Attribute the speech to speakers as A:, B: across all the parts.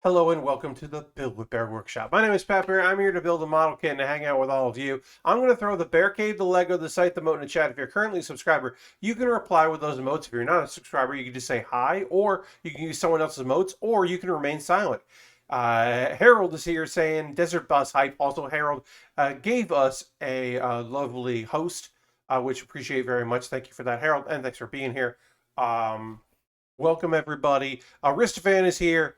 A: Hello and welcome to the Build with Bear Workshop. My name is Pat Baer. I'm here to build a model kit and to hang out with all of you. I'm going to throw the Bear Cave, the Lego, the site, the emote in the chat. If you're currently a subscriber, you can reply with those emotes. If you're not a subscriber, you can just say hi, or you can use someone else's emotes, or you can remain silent. Harold is here saying Desert Bus Hype. Also, Harold gave us a lovely host, which appreciate very much. Thank you for that, Harold, and thanks for being here. Welcome, everybody. Aristophan is here.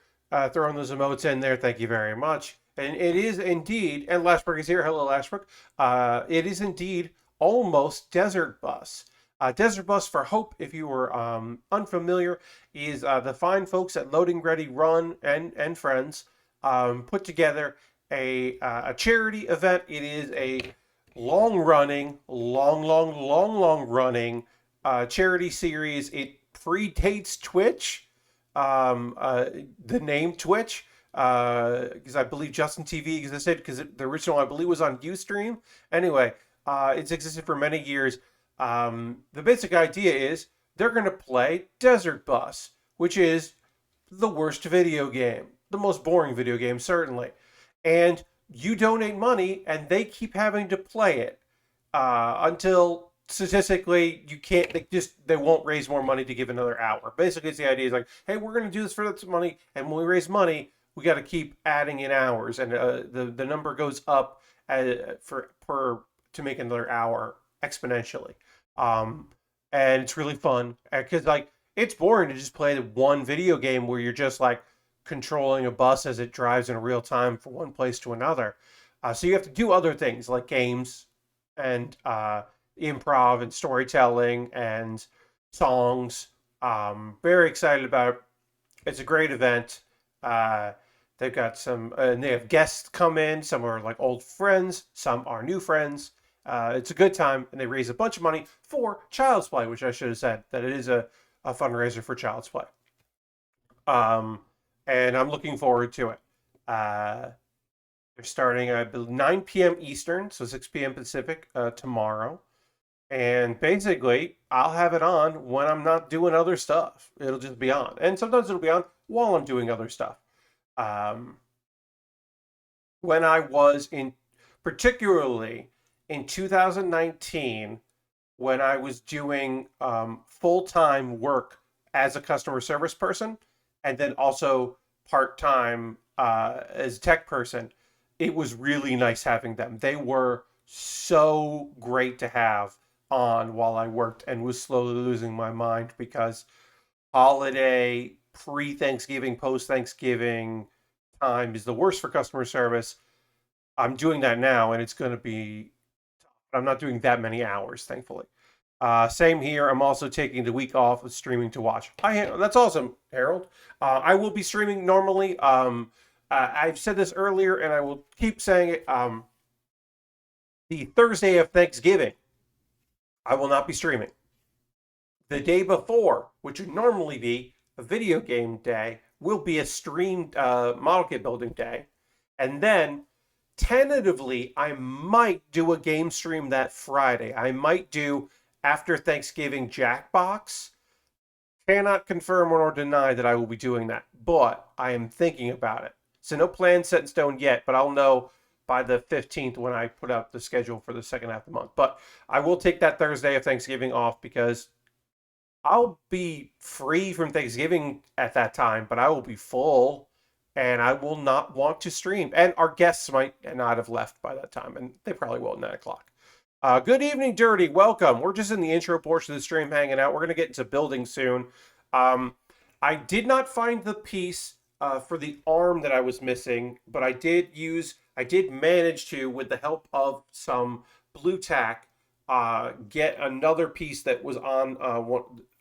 A: Throwing those emotes in there. Thank you very much. And it is indeed, and Lashbrook is here. Hello, Lashbrook. It is indeed almost Desert Bus. Desert Bus for Hope, if you were unfamiliar, is the fine folks at Loading Ready Run and friends put together a charity event. It is a long-running, long-running charity series. It predates Twitch. The name Twitch, because I believe Justin TV existed, because the original I believe was on Ustream. Anyway, it's existed for many years. The basic idea is they're going to play Desert Bus, which is the worst video game, the most boring video game certainly, and you donate money and they keep having to play it until statistically you can't, they won't raise more money to give another hour. Basically it's the idea is like, hey, we're going to do this for this money, and when we raise money we got to keep adding in hours, and the number goes up to make another hour exponentially. And it's really fun because like it's boring to just play the one video game where you're just like controlling a bus as it drives in real time from one place to another. So you have to do other things like games and improv and storytelling and songs. Very excited about it. It's a great event. They've got some, and they have guests come in. Some are like old friends, some are new friends. It's a good time, and they raise a bunch of money for Child's Play, which I should have said that it is a fundraiser for Child's Play. And I'm looking forward to it. They're starting at 9 p.m. Eastern, so 6 p.m. Pacific tomorrow. And basically, I'll have it on when I'm not doing other stuff. It'll just be on. And sometimes it'll be on while I'm doing other stuff. When I was particularly in 2019, when I was doing full-time work as a customer service person, and then also part-time as a tech person, it was really nice having them. They were so great to have on while I worked, and was slowly losing my mind because holiday, pre-Thanksgiving, post-Thanksgiving time is the worst for customer service. I'm doing that now, and it's going to be, I'm not doing that many hours, thankfully. Same here. I'm also taking the week off of streaming to watch. That's awesome, Harold. I will be streaming normally. I've said this earlier, and I will keep saying it. The Thursday of Thanksgiving, I will not be streaming. The day before, which would normally be a video game day, will be a streamed model kit building day. And then, tentatively, I might do a game stream that Friday. I might do after Thanksgiving Jackbox. Cannot confirm or deny that I will be doing that, but I am thinking about it. So no plan set in stone yet, but I'll know by the 15th when I put out the schedule for the second half of the month. But I will take that Thursday of Thanksgiving off because I'll be free from Thanksgiving at that time, but I will be full and I will not want to stream. And our guests might not have left by that time, and they probably will at 9 o'clock. Good evening, Dirty. Welcome. We're just in the intro portion of the stream hanging out. We're going to get into building soon. I did not find the piece for the arm that I was missing, but I did manage to, with the help of some blue tack, get another piece that was on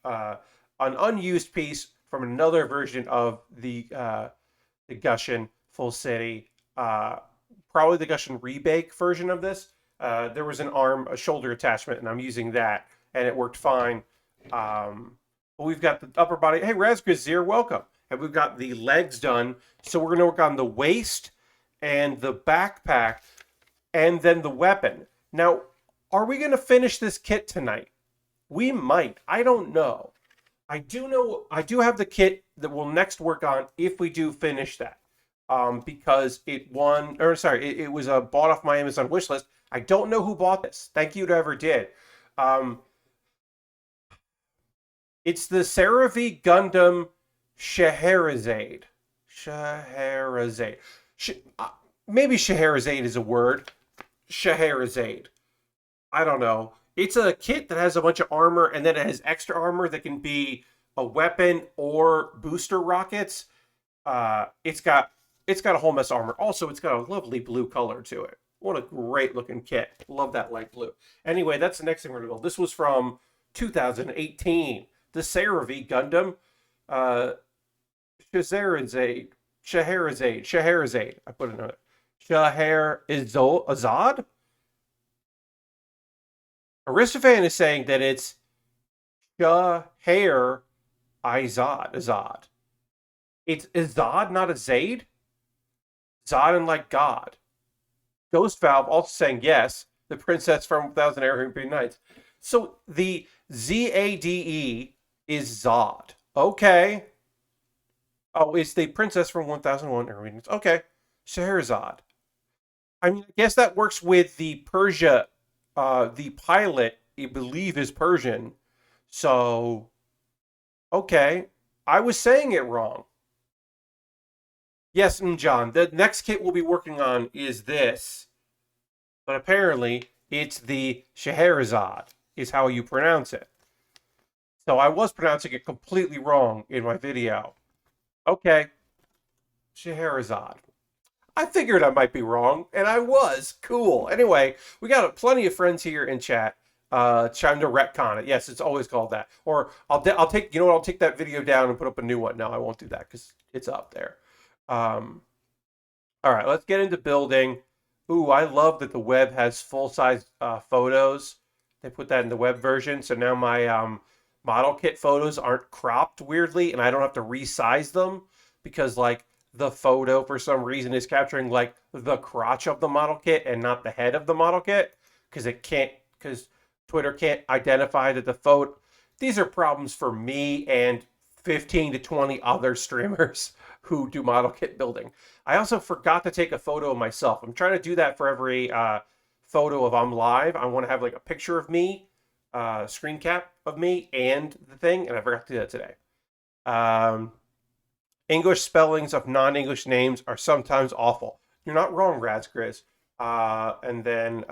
A: an unused piece from another version of the Gusion Full City, probably the Gusion Rebake version of this. There was a shoulder attachment, and I'm using that, and it worked fine. We've got the upper body. Hey, Razgazir, welcome. And we've got the legs done. So we're going to work on the waist and the backpack and then the weapon. Now, are we going to finish this kit tonight? We might. I don't know. I do have the kit that we'll next work on if we do finish that. because it won, or sorry, it was bought off my Amazon wish list. I don't know who bought this. Thank you to whoever did. Um, it's the CeraV Gundam Scheherazade. Scheherazade. Sh- uh, Maybe Scheherazade is a word. Scheherazade. I don't know. It's a kit that has a bunch of armor, and then it has extra armor that can be a weapon or booster rockets. It's got a whole mess of armor. Also, it's got a lovely blue color to it. What a great looking kit. Love that light blue. Anyway, that's the next thing we're gonna build. This was from 2018. The CeraV Gundam, uh, Scheherazade, Scheherazade. I put it in it. Scheherazade. Aristophan is saying that it's Scheherazade. Azad. It's Azad, not a Zaid. Zod and like God. Ghost Valve also saying yes. The princess from 1000 Arabian Nights. So the Zade is Zod. Okay. Oh, it's the princess from 1001 Arabian Nights. Okay. Scheherazade. I mean, I guess that works with the Persia. The pilot, I believe, is Persian. So, okay. I was saying it wrong. Yes, and John, the next kit we'll be working on is this. But apparently, it's the Scheherazade, is how you pronounce it. So I was pronouncing it completely wrong in my video. Okay, Scheherazade. I figured I might be wrong, and I was. Cool. Anyway, we got plenty of friends here in chat trying to retcon it. Yes, it's always called that. Or I'll take, you know what, I'll take that video down and put up a new one. No, I won't do that because it's up there. Um, all right, let's get into building. Ooh, I love that the web has full-size photos. They put that in the web version, so now my model kit photos aren't cropped weirdly, and I don't have to resize them because like the photo for some reason is capturing like the crotch of the model kit and not the head of the model kit because Twitter can't identify that the photo. These are problems for me and 15 to 20 other streamers who do model kit building. I also forgot to take a photo of myself. I'm trying to do that for every photo of I'm live. I want to have like a picture of me, screen cap of me and the thing, and I forgot to do that today. English spellings of non-English names are sometimes awful. You're not wrong, Razgriz. And then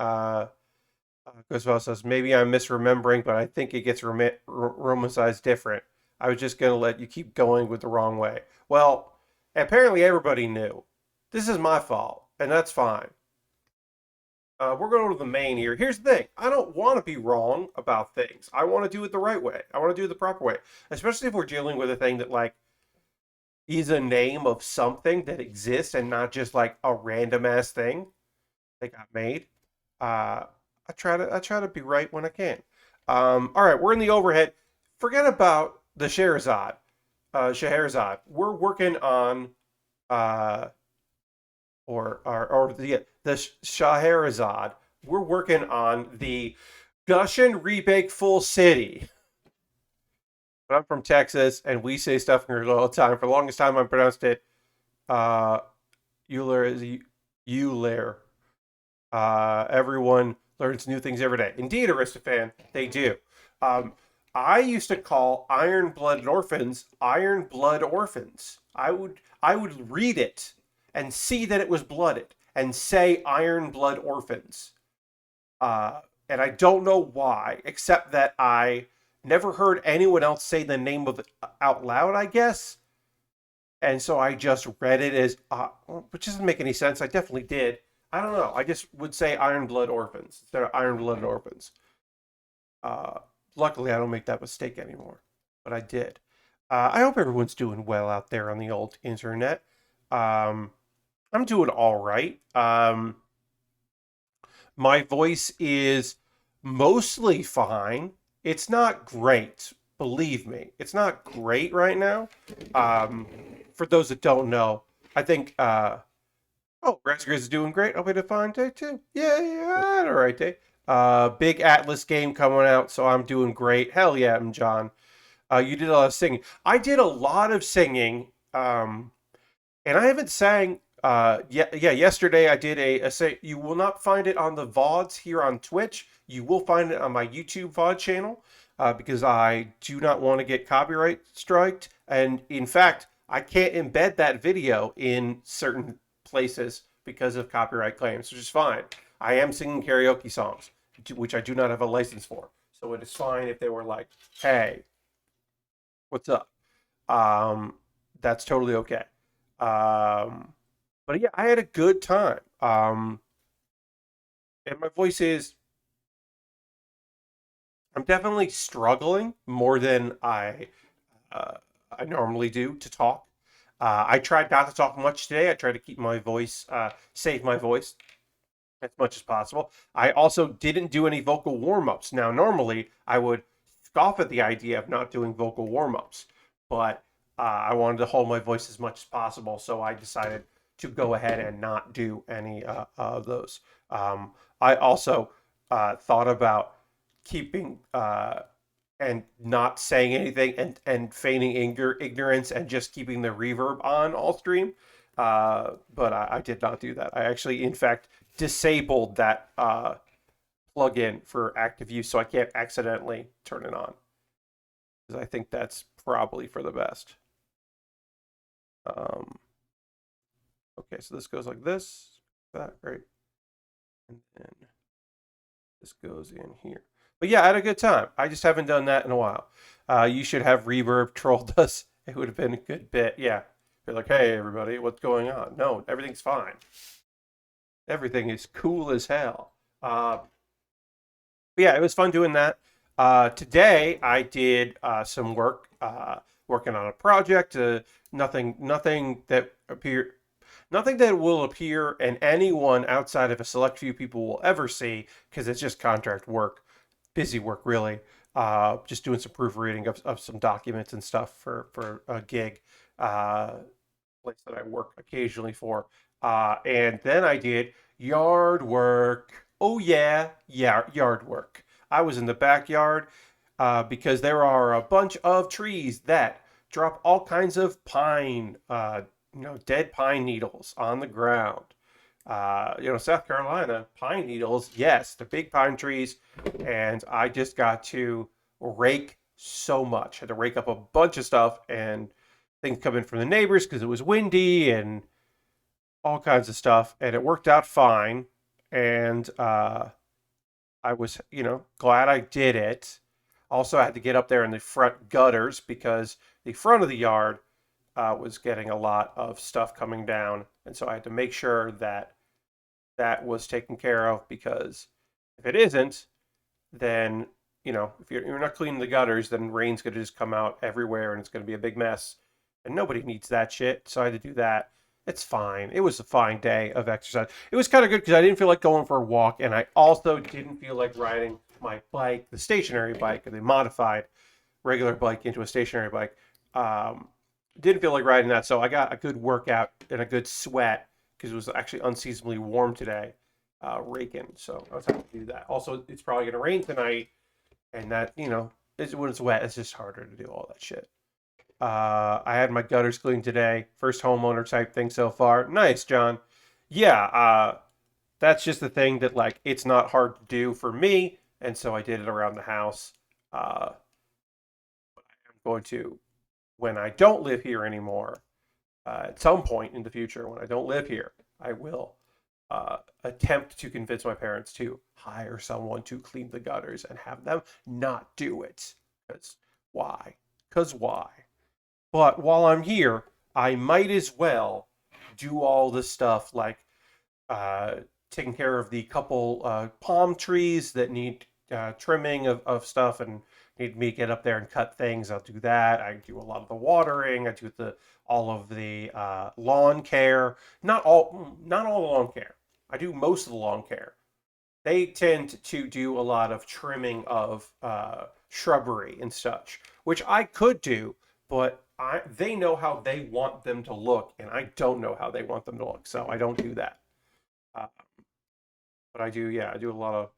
A: Griswold says, maybe I'm misremembering, but I think it gets romanized different. I was just going to let you keep going with the wrong way. Well, apparently everybody knew. This is my fault, and that's fine. We're going to the main here. Here's the thing. I don't want to be wrong about things. I want to do it the right way. I want to do it the proper way. Especially if we're dealing with a thing that, like, is a name of something that exists and not just, like, a random-ass thing that got made. I try to be right when I can. All right, we're in the overhead. Forget about the Scheherazade. We're working on or the Scheherazade. We're working on the Gusion Rebake Full City. But I'm from Texas, and we say stuff in all the time. For the longest time, I pronounced it Euler is Euler. Everyone learns new things every day. Indeed, Aristophan, they do. I used to call Iron Blood Orphans Iron Blood Orphans. I would read it and see that it was blooded and say Iron Blood Orphans. And I don't know why, except that I never heard anyone else say the name of it out loud, I guess. And so I just read it as, which doesn't make any sense. I definitely did. I don't know. I just would say Iron Blood Orphans instead of Iron Blood Orphans. Uh, Luckily, I don't make that mistake anymore, but I did. I hope everyone's doing well out there on the old internet. I'm doing all right. My voice is mostly fine. It's not great, believe me. It's not great right now. For those that don't know, I think oh, Resgriz is doing great. I'll be a fine day too. Yeah, I had a right day. Big Atlas game coming out, so I'm doing great. Hell yeah, I'm John. You did a lot of singing. I did a lot of singing And I haven't sang. Yesterday I did a say. You will not find it on the VODs here on Twitch. You will find it on my YouTube VOD channel because I do not want to get copyright striked. And in fact, I can't embed that video in certain places because of copyright claims, which is fine. I am singing karaoke songs, which I do not have a license for. So it is fine if they were like, "Hey, what's up?" Um, that's totally okay. But yeah, I had a good time. And my voice is, I'm definitely struggling more than uh, I normally do to talk. I tried not to talk much today. I tried to keep my voice, save my voice as much as possible. I also didn't do any vocal warm ups. Now, normally I would scoff at the idea of not doing vocal warm ups, but I wanted to hold my voice as much as possible, so I decided to go ahead and not do any of those. I also thought about keeping and not saying anything and feigning ignorance and just keeping the reverb on all stream. But I did not do that. I actually, in fact, disabled that plugin for active use so I can't accidentally turn it on because I think that's probably for the best. Um, okay, so this goes like this, that, right? And then this goes in here. But yeah, I had a good time. I just haven't done that in a while. You should have Reverb trolled us. It would have been a good bit. Yeah. Be like, hey, everybody, what's going on? No, everything's fine. Everything is cool as hell. But yeah, it was fun doing that. Today, I did some work, working on a project. Nothing that appeared Nothing that will appear in anyone outside of a select few people will ever see because it's just contract work, busy work really. Just doing some proofreading of some documents and stuff for a gig, place that I work occasionally for. And then I did yard work. Oh yeah, yard work. I was in the backyard because there are a bunch of trees that drop all kinds of pine, dead pine needles on the ground. South Carolina, pine needles, yes, the big pine trees. And I just got to rake so much. Had to rake up a bunch of stuff and things coming from the neighbors because it was windy and all kinds of stuff. And it worked out fine. And I was, glad I did it. Also, I had to get up there in the front gutters because the front of the yard was getting a lot of stuff coming down. And so I had to make sure that that was taken care of because if it isn't, then, if you're not cleaning the gutters, then rain's going to just come out everywhere and it's going to be a big mess. And nobody needs that shit. So I had to do that. It's fine. It was a fine day of exercise. It was kind of good because I didn't feel like going for a walk. And I also didn't feel like riding my bike, the stationary bike, or the modified regular bike into a stationary bike. Didn't feel like riding that, so I got a good workout and a good sweat because it was actually unseasonably warm today, raking. So I was happy to do that. Also, it's probably going to rain tonight, and that when it's wet, it's just harder to do all that shit. I had my gutters cleaned today. First homeowner type thing so far. Nice, John. Yeah, that's just the thing that like it's not hard to do for me, and so I did it around the house. I'm going to when I don't live here anymore, at some point in the future, when I don't live here, I will attempt to convince my parents to hire someone to clean the gutters and have them not do it. Because why? Because why? But while I'm here, I might as well do all this stuff like uh, taking care of the couple palm trees that need trimming of stuff and need me to get up there and cut things. I'll do that. I do a lot of the watering. I do all of the lawn care. Not all the lawn care. I do most of the lawn care. They tend to do a lot of trimming of shrubbery and such, which I could do, but they know how they want them to look, and I don't know how they want them to look, so I don't do that. Uh, but I do, yeah, I do a lot of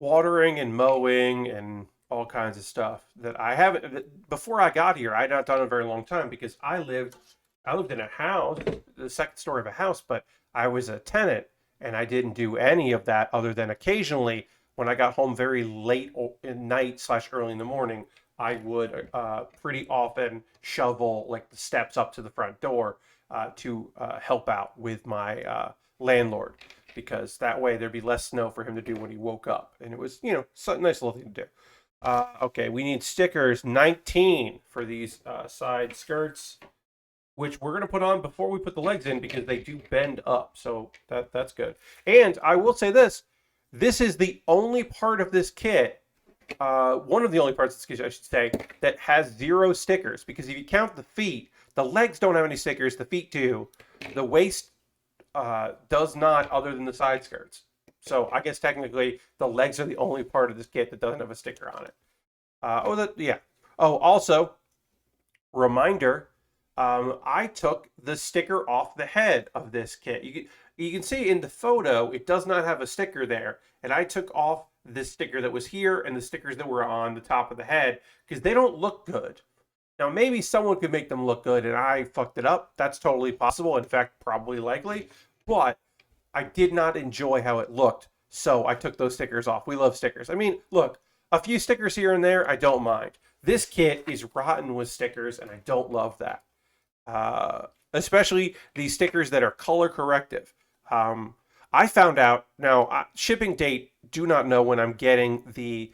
A: watering and mowing and all kinds of stuff that I haven't before I got here. I had not done in a very long time because I lived I lived in a house, the second story of a house, but I was a tenant and I didn't do any of that other than occasionally when I got home very late at night slash early in the morning, I would pretty often shovel like the steps up to the front door to help out with my landlord because that way there'd be less snow for him to do when he woke up. And it was, a nice little thing to do. Okay, we need stickers 19 for these side skirts, which we're going to put on before we put the legs in because they do bend up. So that's good. And I will say this is the only part of this kit, one of the only parts of this kit, I should say, that has 0 stickers. Because if you count the feet, the legs don't have any stickers, the feet do. The waist does not, other than the side skirts. So I guess technically the legs are the only part of this kit that doesn't have a sticker on it. Yeah. Oh, also, reminder, I took the sticker off the head of this kit. You can see in the photo, it does not have a sticker there. And I took off the sticker that was here and the stickers that were on the top of the head because they don't look good. Now, maybe someone could make them look good and I fucked it up. That's totally possible. In fact, probably likely. But I did not enjoy how it looked. So I took those stickers off. We love stickers. I mean, look, a few stickers here and there, I don't mind. This kit is rotten with stickers and I don't love that. Especially these stickers that are color corrective. I found out now shipping date. Do not know when I'm getting the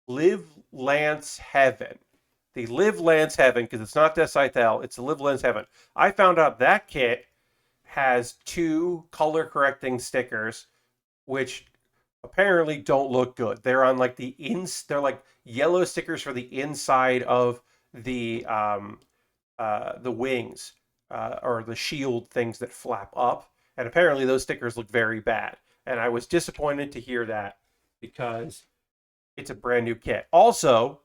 A: Live Lance Heaven. The Live Lance Heaven, because it's not Death it's the Live Lance Heaven. I found out that kit has 2 color correcting stickers, which apparently don't look good. They're on like they're like yellow stickers for the inside of the wings or the shield things that flap up, and apparently those stickers look very bad. And I was disappointed to hear that because it's a brand new kit. Also,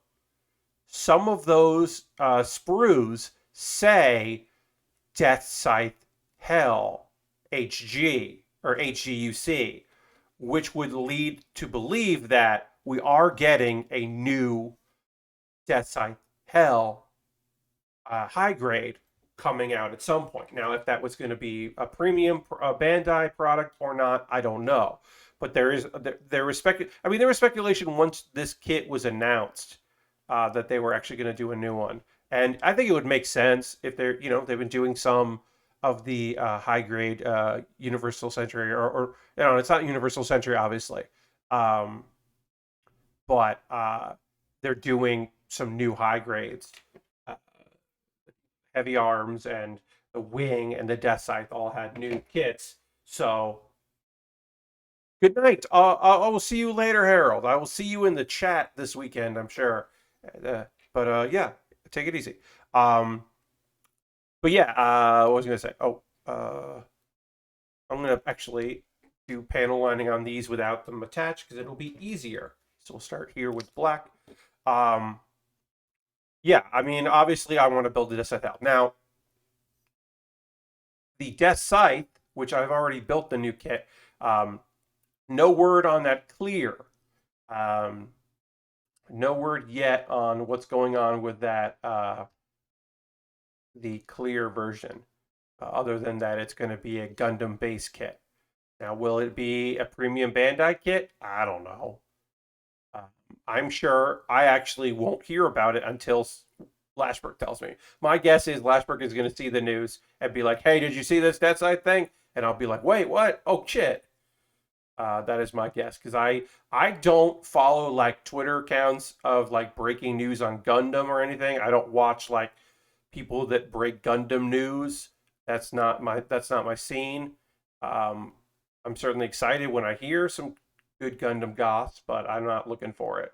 A: some of those sprues say Death Scythe Hell HG or HGUC, which would lead to believe that we are getting a new Death Scythe Hell high grade coming out at some point. Now, if that was going to be a premium Bandai product or not, I don't know. But there was speculation once this kit was announced that they were actually going to do a new one, and I think it would make sense if they've been doing some of the high grade Universal Century or it's not Universal Century obviously, but they're doing some new high grades. Heavy Arms and the Wing and the Death Scythe all had new kits. So, good night. I will see you later, Harold. I will see you in the chat this weekend, I'm sure. Yeah, take it easy. But yeah, what was I going to say? I'm going to actually do panel lining on these without them attached because it'll be easier. So we'll start here with black. Yeah, I mean, obviously, I want to build the Death Scythe out. Now, the Death Scythe, which I've already built the new kit, no word on that clear. No word yet on what's going on with that, the clear version, other than that it's going to be a Gundam base kit. Now, will it be a premium Bandai kit? I don't know. I'm sure I actually won't hear about it until Lashberg tells me. My guess is Lashberg is going to see the news and be like, hey, did you see this Death Scythe thing? And I'll be like, wait, what? Oh, shit. That is my guess, because I don't follow like Twitter accounts of like breaking news on Gundam or anything. I don't watch like people that break Gundam news. That's not my scene. I'm certainly excited when I hear some good Gundam goss, but I'm not looking for it.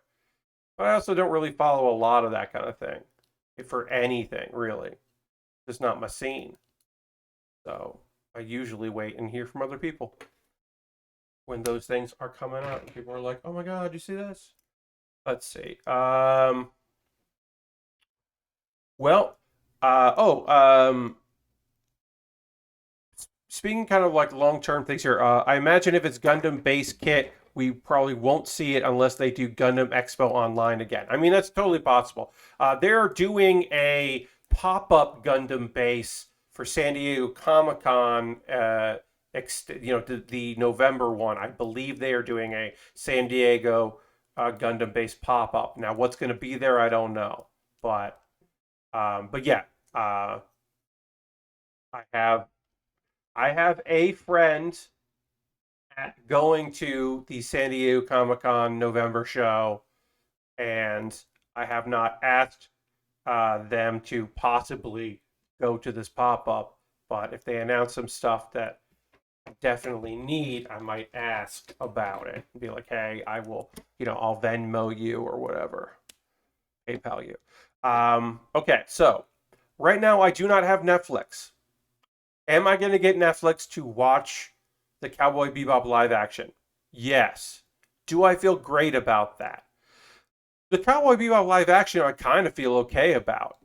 A: But I also don't really follow a lot of that kind of thing for anything, really. It's not my scene. So I usually wait and hear from other people when those things are coming out. And people are like, oh my God, you see this? Let's see. Speaking kind of like long-term things here, I imagine if it's Gundam base kit, we probably won't see it unless they do Gundam Expo Online again. I mean, that's totally possible. They're doing a pop-up Gundam base for San Diego Comic-Con, the November one. I believe they are doing a San Diego Gundam base pop-up. Now, what's going to be there, I don't know. But yeah, I have a friend going to the San Diego Comic-Con November show, and I have not asked them to possibly go to this pop-up, but if they announce some stuff that I definitely need, I might ask about it and be like, hey, I will, I'll Venmo you or whatever, PayPal you. Okay, so right now I do not have Netflix. Am I going to get Netflix to watch the Cowboy Bebop live action? Yes. Do I feel great about that? The Cowboy Bebop live action, I kind of feel okay about.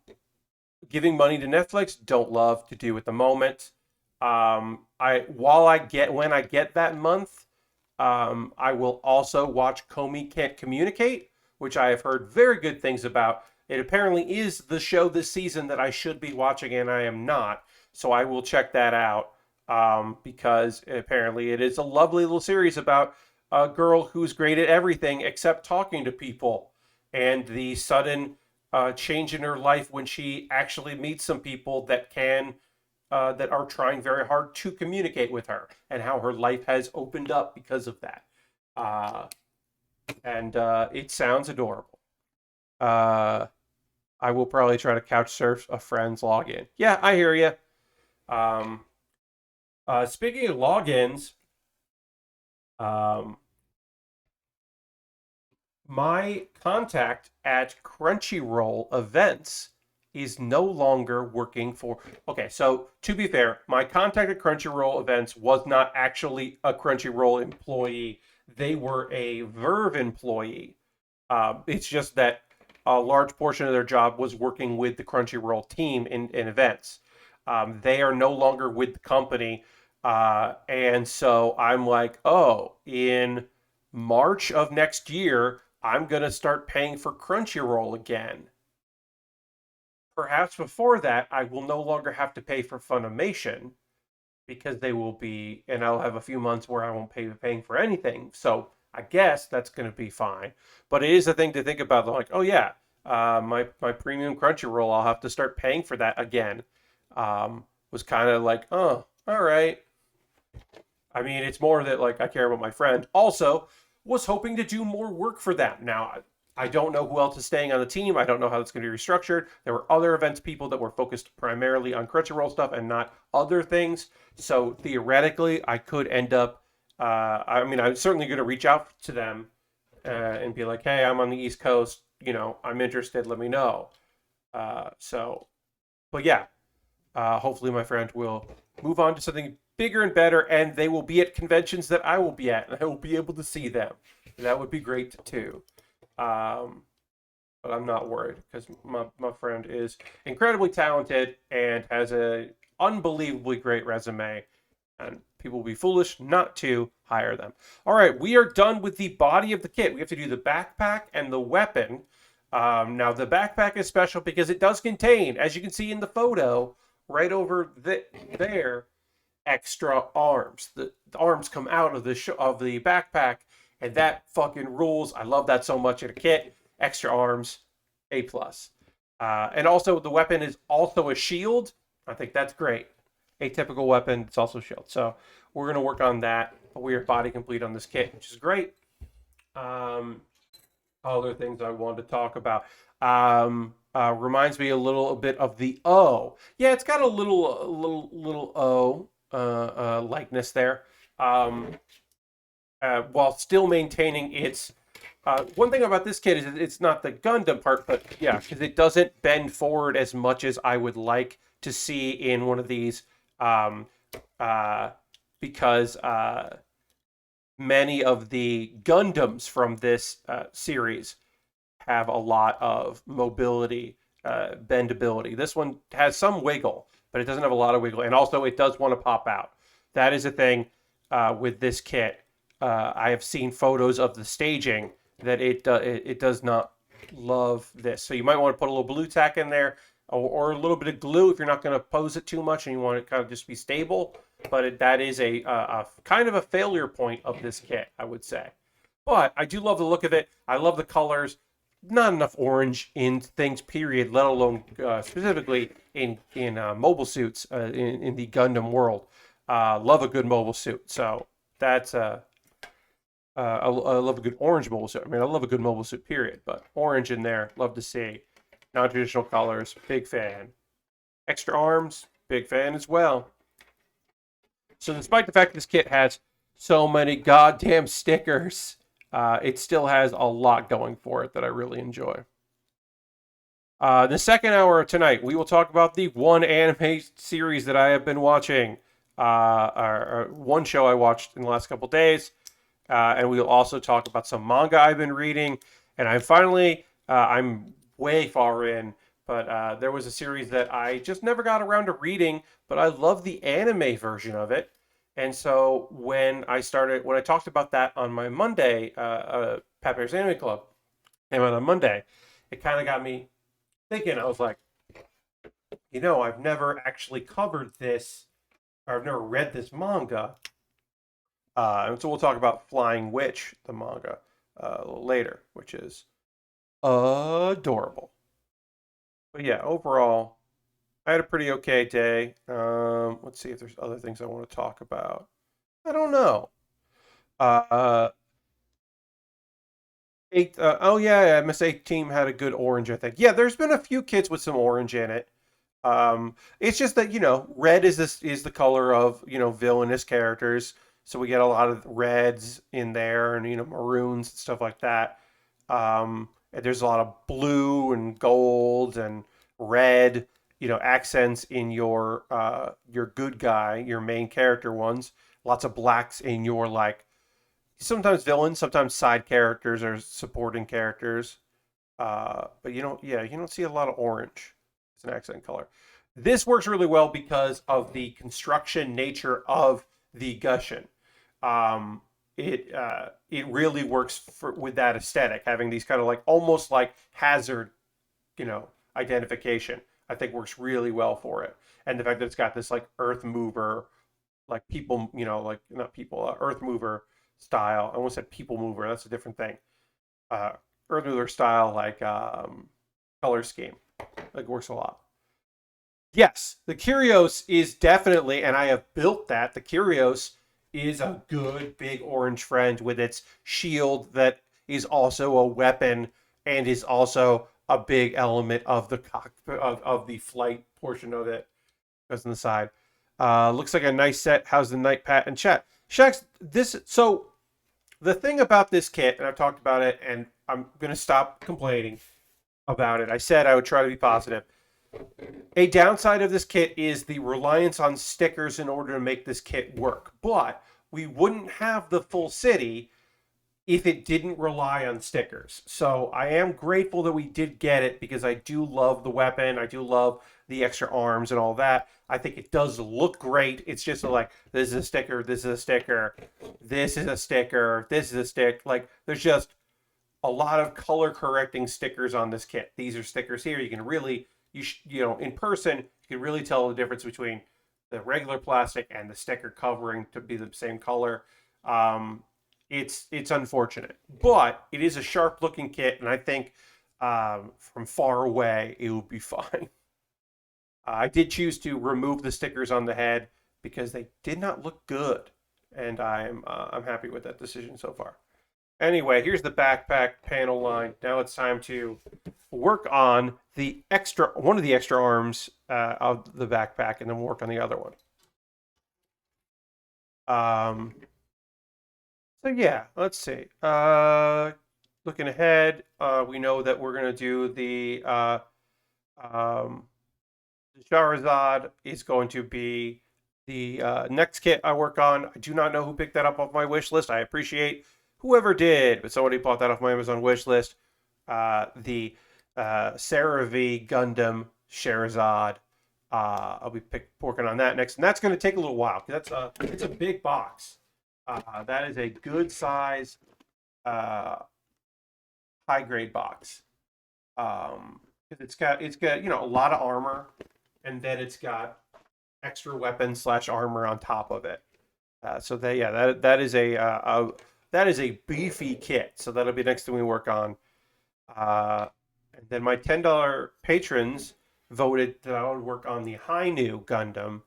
A: Giving money to Netflix, don't love to do at the moment. When I get that month, I will also watch Comey Can't Communicate, which I have heard very good things about. It apparently is the show this season that I should be watching, and I am not. So I will check that out because apparently it is a lovely little series about a girl who's great at everything except talking to people, and the sudden change in her life when she actually meets some people that are trying very hard to communicate with her, and how her life has opened up because of that. And it sounds adorable. I will probably try to couch surf a friend's login. Yeah, I hear you. Speaking of logins, my contact at Crunchyroll Events is no longer working for. Okay, so to be fair, my contact at Crunchyroll Events was not actually a Crunchyroll employee. They were a Verve employee. It's just that a large portion of their job was working with the Crunchyroll team in events. They are no longer with the company. And so I'm like, oh, in March of next year, I'm going to start paying for Crunchyroll again. Perhaps before that, I will no longer have to pay for Funimation because they will be, and I'll have a few months where I won't be paying for anything. So I guess that's going to be fine. But it is a thing to think about. Like, oh yeah, my premium Crunchyroll, I'll have to start paying for that again. Was kind of like, oh, all right. I mean, it's more that like I care about my friend. Also, was hoping to do more work for them. Now, I don't know who else is staying on the team. I don't know how that's going to be restructured. There were other events people that were focused primarily on Crunchyroll stuff and not other things. So theoretically, I could end up. I'm certainly going to reach out to them and be like, "Hey, I'm on the East Coast. I'm interested. Let me know." But yeah, hopefully my friend will move on to something bigger and better, and they will be at conventions that I will be at, and I will be able to see them. That would be great too. But I'm not worried because my friend is incredibly talented and has a unbelievably great resume, and people will be foolish not to hire them. All right, we are done with the body of the kit. We have to do the backpack and the weapon. Now the backpack is special because it does contain, as you can see in the photo right over there, extra arms. The arms come out of the backpack, and that fucking rules. I love that so much in a kit. Extra arms, A+. And also the weapon is also a shield. I think that's great. Atypical weapon, it's also a shield. So we're going to work on that. But we are body complete on this kit, which is great. Other things I wanted to talk about. Reminds me a little bit of the O. Yeah, it's got a little O likeness there, while still maintaining its. One thing about this kit is it's not the Gundam part, but yeah, because it doesn't bend forward as much as I would like to see in one of these, because many of the Gundams from this series have a lot of mobility, bendability. This one has some wiggle, but it doesn't have a lot of wiggle. And also, it does want to pop out. That is a thing with this kit. I have seen photos of the staging that it does not love this. So you might want to put a little blue tack in there, or a little bit of glue if you're not going to pose it too much and you want it kind of just be stable. But that is a kind of a failure point of this kit, I would say. But I do love the look of it. I love the colors. Not enough orange in things, period. Let alone specifically in mobile suits in the Gundam world. Love a good mobile suit. So that's I love a good orange mobile suit. I mean, I love a good mobile suit, period. But orange in there, love to see. Non-traditional colors, big fan. Extra arms, big fan as well. So despite the fact this kit has so many goddamn stickers, it still has a lot going for it that I really enjoy. The second hour of tonight, we will talk about the one anime series that I have been watching. Or one show I watched in the last couple days. And we'll also talk about some manga I've been reading. And I'm way far in, but there was a series that I just never got around to reading, but I love the anime version of it. And so when I talked about that on my Monday, Pat Bear's Anime Club, and on Monday, it kind of got me thinking. I was like, I've never actually covered this, or I've never read this manga. And so we'll talk about Flying Witch, the manga, a little later, which is adorable. But yeah, overall, I had a pretty okay day. Let's see if there's other things I want to talk about. I don't know. Uh, oh yeah, MSA team had a good orange, I think. Yeah, there's been a few kits with some orange in it. It's just that red is the color of villainous characters, so we get a lot of reds in there, and maroons and stuff like that. And there's a lot of blue and gold and red, accents in your good guy, your main character ones. Lots of blacks in your sometimes villains, sometimes side characters or supporting characters. But you don't see a lot of orange as an accent color. This works really well because of the construction nature of the Gusion. It really works with that aesthetic, having these kind of almost like hazard, identification. I think works really well for it, and the fact that it's got this earth mover, people, not people, earth mover style. I almost said people mover. That's a different thing. Earth mover style, color scheme, works a lot. Yes, the Curios is definitely, and I have built that. The Curios is a good big orange friend with its shield that is also a weapon and is also a big element of the of the flight portion of it. Goes on the side. Looks like a nice set. How's the night, Pat and chat? Shax, so the thing about this kit, and I've talked about it, and I'm gonna stop complaining about it. I said I would try to be positive. A downside of this kit is the reliance on stickers in order to make this kit work. But we wouldn't have the full city if it didn't rely on stickers. So I am grateful that we did get it because I do love the weapon. I do love the extra arms and all that. I think it does look great. It's just this is a sticker, this is a sticker, this is a sticker, this is a stick. There's just a lot of color correcting stickers on this kit. These are stickers here. You can really, in person, you can really tell the difference between the regular plastic and the sticker covering to be the same color. It's unfortunate, but it is a sharp looking kit, and I think from far away it will be fine. I did choose to remove the stickers on the head because they did not look good, and I'm happy with that decision so far. Anyway, here's the backpack panel line. Now it's time to work on one of the extra arms of the backpack, and then we'll work on the other one. So yeah, let's see. Looking ahead, we know that we're gonna do the Charizard is going to be the next kit I work on. I do not know who picked that up off my wish list. I appreciate whoever did, but somebody bought that off my Amazon wish list. The CeraV Gundam Charizard. I'll be working on that next, and that's going to take a little while. It's a big box. That is a good size uh, high grade box. 'Cause it's got a lot of armor, and then it's got extra weapon slash armor on top of it. So that is a beefy kit. So that'll be the next thing we work on. And then my $10 patrons voted that I would work on the High New Gundam.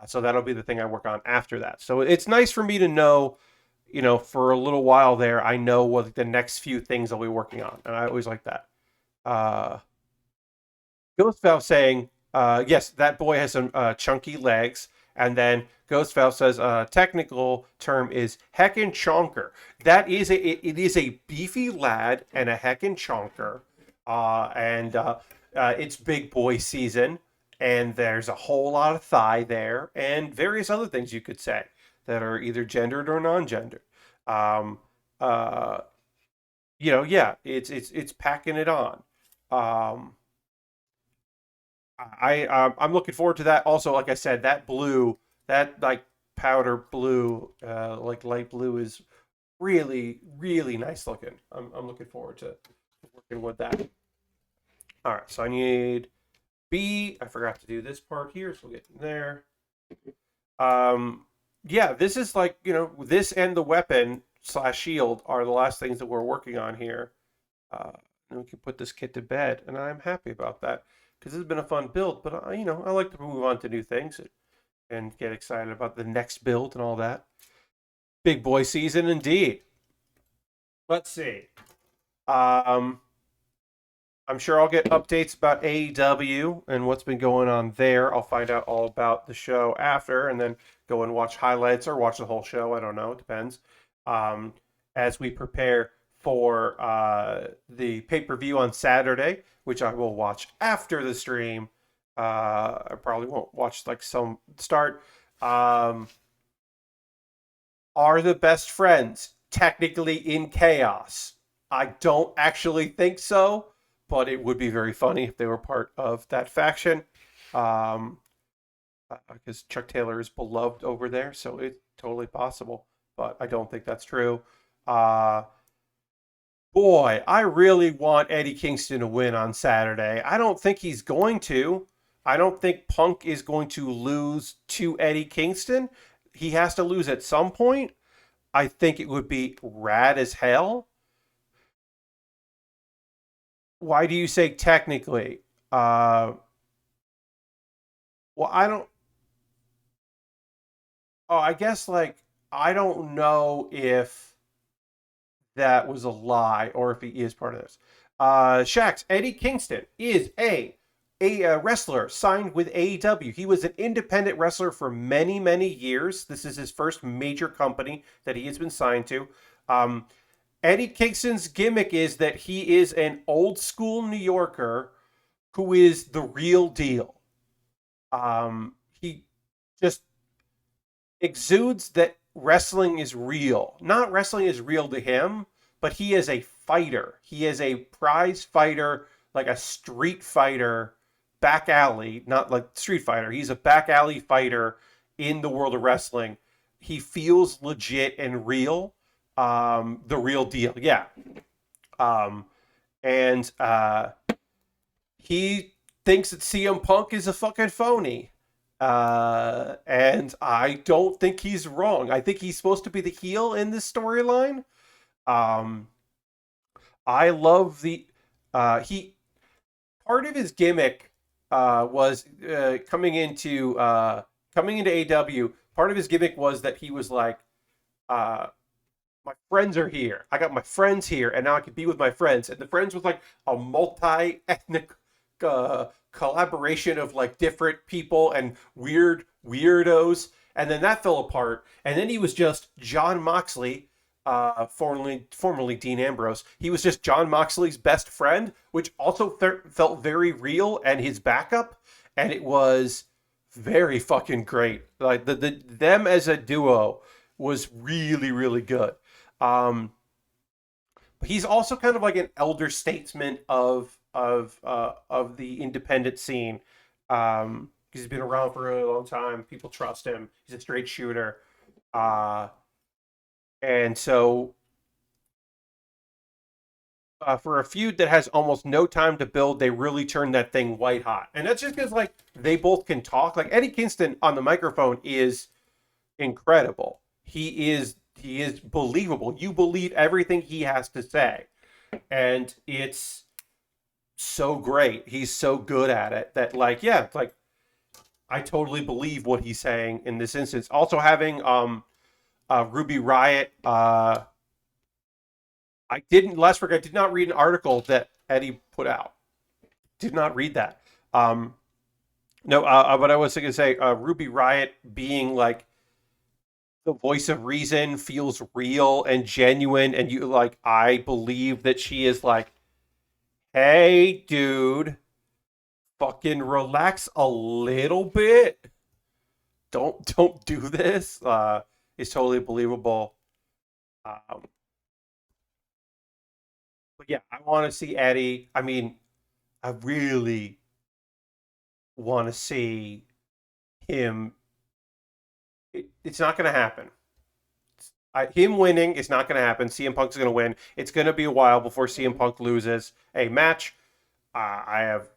A: So that'll be the thing I work on after that. So it's nice for me to know, for a little while there, I know what the next few things I'll be working on, and I always like that. Uh, Ghost Valve saying, yes, that boy has some chunky legs. And then Ghost Valve says, technical term is heckin' chonker. It is a beefy lad and a heckin' chonker. And it's big boy season. And there's a whole lot of thigh there and various other things you could say that are either gendered or non-gendered. Um, uh, yeah, it's packing it on. Um, I'm looking forward to that. Also, like I said, that blue, that like powder blue, like light blue, is really really nice looking. I'm looking forward to working with that. All right, so I need B. I forgot to do this part here, so we'll get there. Um, yeah, this is like this and the weapon slash shield are the last things that we're working on here. And we can put this kit to bed, and I'm happy about that because this has been a fun build. But I like to move on to new things and get excited about the next build and all that. Big boy season indeed. Let's see. Um, I'm sure I'll get updates about AEW and what's been going on there. I'll find out all about the show after, and then go and watch highlights or watch the whole show. I don't know. It depends. Um, as we prepare for the pay per view on Saturday, which I will watch after the stream. I probably won't watch like some start. Um, are the best friends technically in chaos? I don't actually think so, but it would be very funny if they were part of that faction. Um, because Chuck Taylor is beloved over there, so it's totally possible. But I don't think that's true. Uh, Boy, I really want Eddie Kingston to win on Saturday. I don't think he's going to. I don't think Punk is going to lose to Eddie Kingston. He has to lose at some point. I think it would be rad as hell. Why do you say technically? Uh, well, I don't. Oh, I guess like I don't know if that was a lie or if he is part of this. Shax, Eddie Kingston is a wrestler signed with AEW. He was an independent wrestler for many, many years. This is his first major company that he has been signed to. Um, Eddie Kingston's gimmick is that he is an old school New Yorker who is the real deal. He just exudes that wrestling is real. Not wrestling is real to him, but he is a fighter. He is a prize fighter, like a street fighter, back alley, not like Street Fighter. He's a back alley fighter in the world of wrestling. He feels legit and real. The real deal. Yeah. Um, and he thinks that CM Punk is a fucking phony. And I don't think he's wrong. I think he's supposed to be the heel in this storyline. Um, I love the he part of his gimmick was coming into AW. Part of his gimmick was that he was like, uh, my friends are here. I got my friends here, and now I can be with my friends. And the friends was like a multi-ethnic collaboration of like different people and weird weirdos. And then that fell apart. And then he was just John Moxley, formerly Dean Ambrose. He was just John Moxley's best friend, which also felt very real, and his backup. And it was very fucking great. Like them as a duo was really really good. Um, but he's also kind of like an elder statesman of the independent scene. He's been around for a really long time. People trust him. He's a straight shooter. Uh, And so for a feud that has almost no time to build, they really turn that thing white hot. And that's just because like they both can talk. Like Eddie Kingston on the microphone is incredible. He is believable. You believe everything he has to say. And it's so great. He's so good at it that like yeah, like I totally believe what he's saying in this instance. Also having Ruby Riot I didn't last week. I did not read an article that Eddie put out. Did not read that. Um, no, but I was going to say Ruby Riot being like the voice of reason feels real and genuine, and you like I believe that she is like, hey, dude, fucking relax a little bit. Don't do this. It's totally believable. Um, but yeah, I want to see Eddie. I mean, I really want to see him. It's not going to happen. Him winning is not going to happen. CM Punk's going to win. It's going to be a while before CM Punk loses a match. I have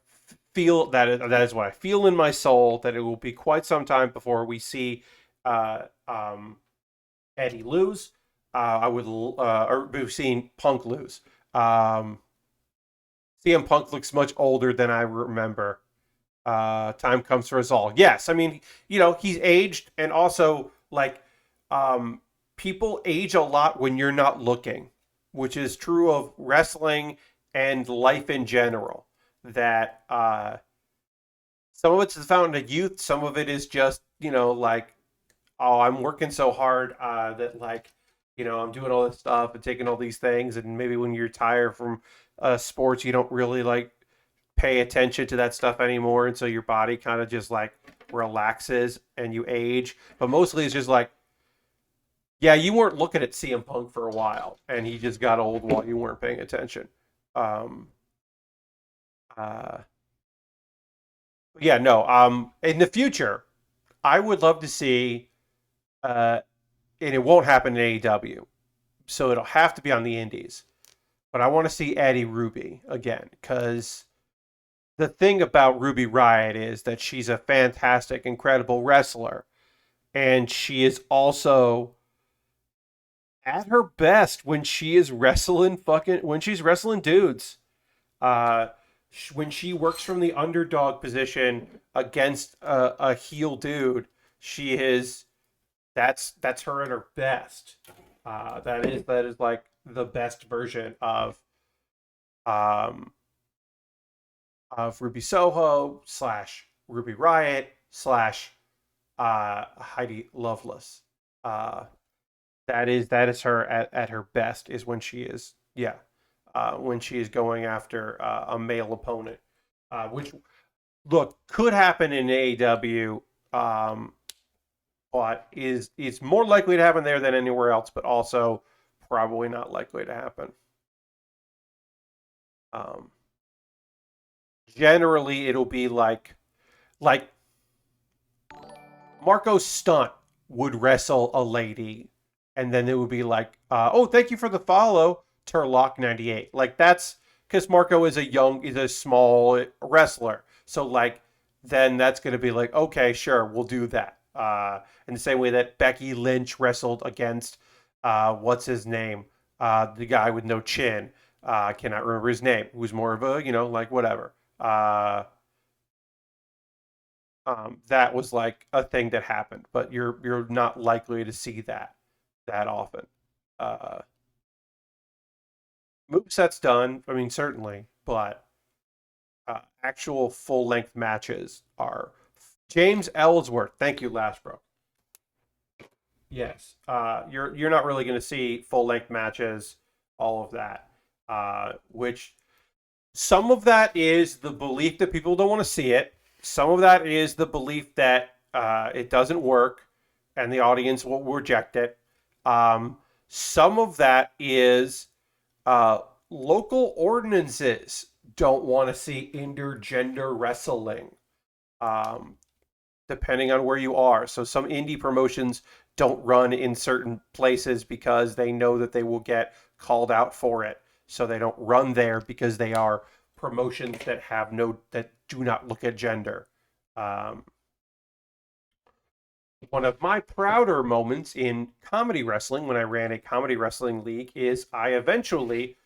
A: feel that is what I feel in my soul that it will be quite some time before we see uh, um, Eddie lose. I would or we've seen Punk lose. CM Punk looks much older than I remember. Time comes for us all. Yes, I mean, he's aged, and also like, um, people age a lot when you're not looking, which is true of wrestling and life in general. That some of it's the fountain of youth, some of it is just like, oh, I'm working so hard that like, I'm doing all this stuff and taking all these things, and maybe when you're tired from sports, you don't really like pay attention to that stuff anymore, and so your body kind of just like relaxes and you age. But mostly it's just like, yeah, you weren't looking at CM Punk for a while, and he just got old while you weren't paying attention. Um, uh, yeah, no. In the future, I would love to see, and it won't happen in AEW, so it'll have to be on the Indies. But I want to see Eddie Ruby again because the thing about Ruby Riot is that she's a fantastic, incredible wrestler, and she is also at her best when she is wrestling when she's wrestling dudes. Uh, when she works from the underdog position against a heel dude, she is that's her at her best. That is like the best version um of Ruby Soho slash Ruby Riot slash Heidi Loveless. Uh, that is her at her best is when she is when she is going after a male opponent, which look could happen in AEW, but is more likely to happen there than anywhere else, but also probably not likely to happen. Um, Generally, it'll be like Marco Stunt would wrestle a lady, and then it would be like, oh, thank you for the follow, Turlock 98. Like that's because Marco is a small wrestler, so like then that's going to be like, okay, sure, we'll do that. In the same way that Becky Lynch wrestled against what's his name, the guy with no chin. I cannot remember his name. Who's more of a like whatever. That was like a thing that happened, but you're not likely to see that often. Uh, Moveset's done. I mean, certainly, but actual full length matches are James Ellsworth. Thank you, Lashbrook. Yes, you're not really going to see full length matches, all of that. Which some of that is the belief that people don't want to see it. Some of that is the belief that it doesn't work and the audience will reject it. Some of that is uh, local ordinances don't want to see intergender wrestling, um, depending on where you are. So some indie promotions don't run in certain places because they know that they will get called out for it. So they don't run there because they are promotions that do not look at gender. Um, One of my prouder moments in comedy wrestling when I ran a comedy wrestling league is I eventually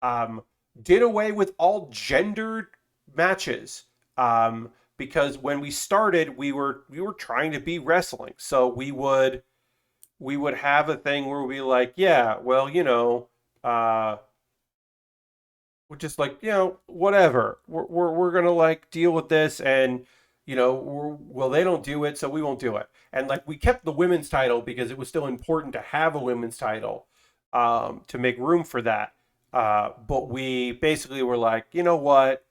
A: um, did away with all gendered matches, because when we started, we were trying to be wrestling, so we would have a thing where we like, yeah, well, uh, we're just like, whatever. We're gonna like deal with this, and well, they don't do it, so we won't do it. And like we kept the women's title because it was still important to have a women's title, to make room for that. But we basically were like, you know what?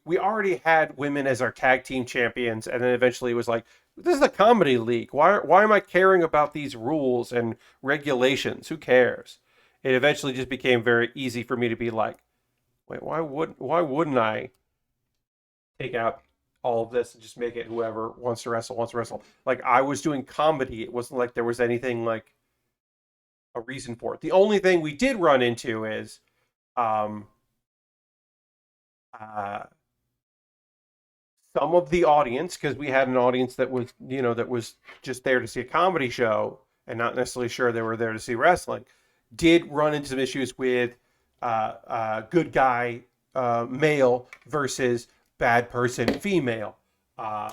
A: We already had women as our tag team champions, and then eventually it was like, this is a comedy league. Why am I caring about these rules and regulations? Who cares? It eventually just became very easy for me to be like, wait, why wouldn't I take out all of this and just make it whoever wants to wrestle? Like I was doing comedy. It wasn't like there was anything like a reason for it. The only thing we did run into is um uh some of the audience, because we had an audience that was just there to see a comedy show and not necessarily sure they were there to see wrestling, did run into some issues with good guy male versus bad person female. Uh,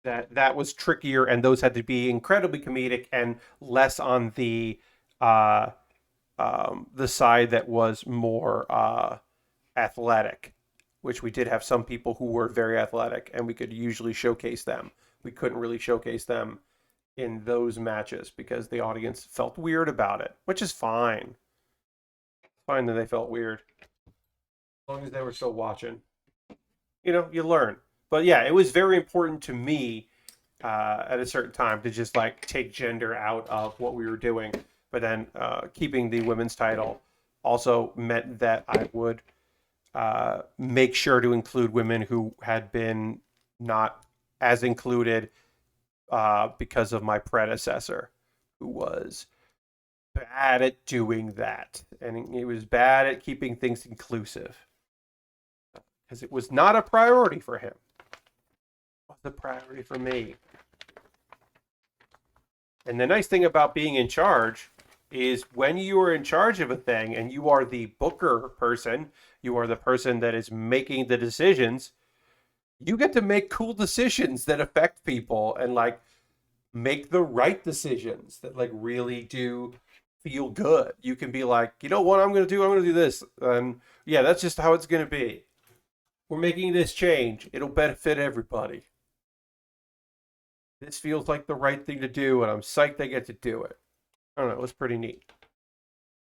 A: that was trickier, and those had to be incredibly comedic and less on uh, the side that was more athletic, which we did have some people who were very athletic, and we could usually showcase them. We couldn't really showcase them in those matches because the audience felt weird about it, which is fine. It's fine that they felt weird as long as they were still watching. You learn. But yeah, it was very important to me at a certain time to just like take gender out of what we were doing. But then keeping the women's title also meant that I would make sure to include women who had been not as included because of my predecessor, who was bad at doing that. And he was bad at keeping things inclusive because it was not a priority for him. It was a priority for me. And the nice thing about being in charge is when you are in charge of a thing and you are the booker person, you are the person that is making the decisions, you get to make cool decisions that affect people and like make the right decisions that like really do feel good. You can be like, you know what I'm going to do? I'm going to do this. And yeah, that's just how it's going to be. We're making this change. It'll benefit everybody. This feels like the right thing to do, and I'm psyched I get to do it. I don't know. It was pretty neat.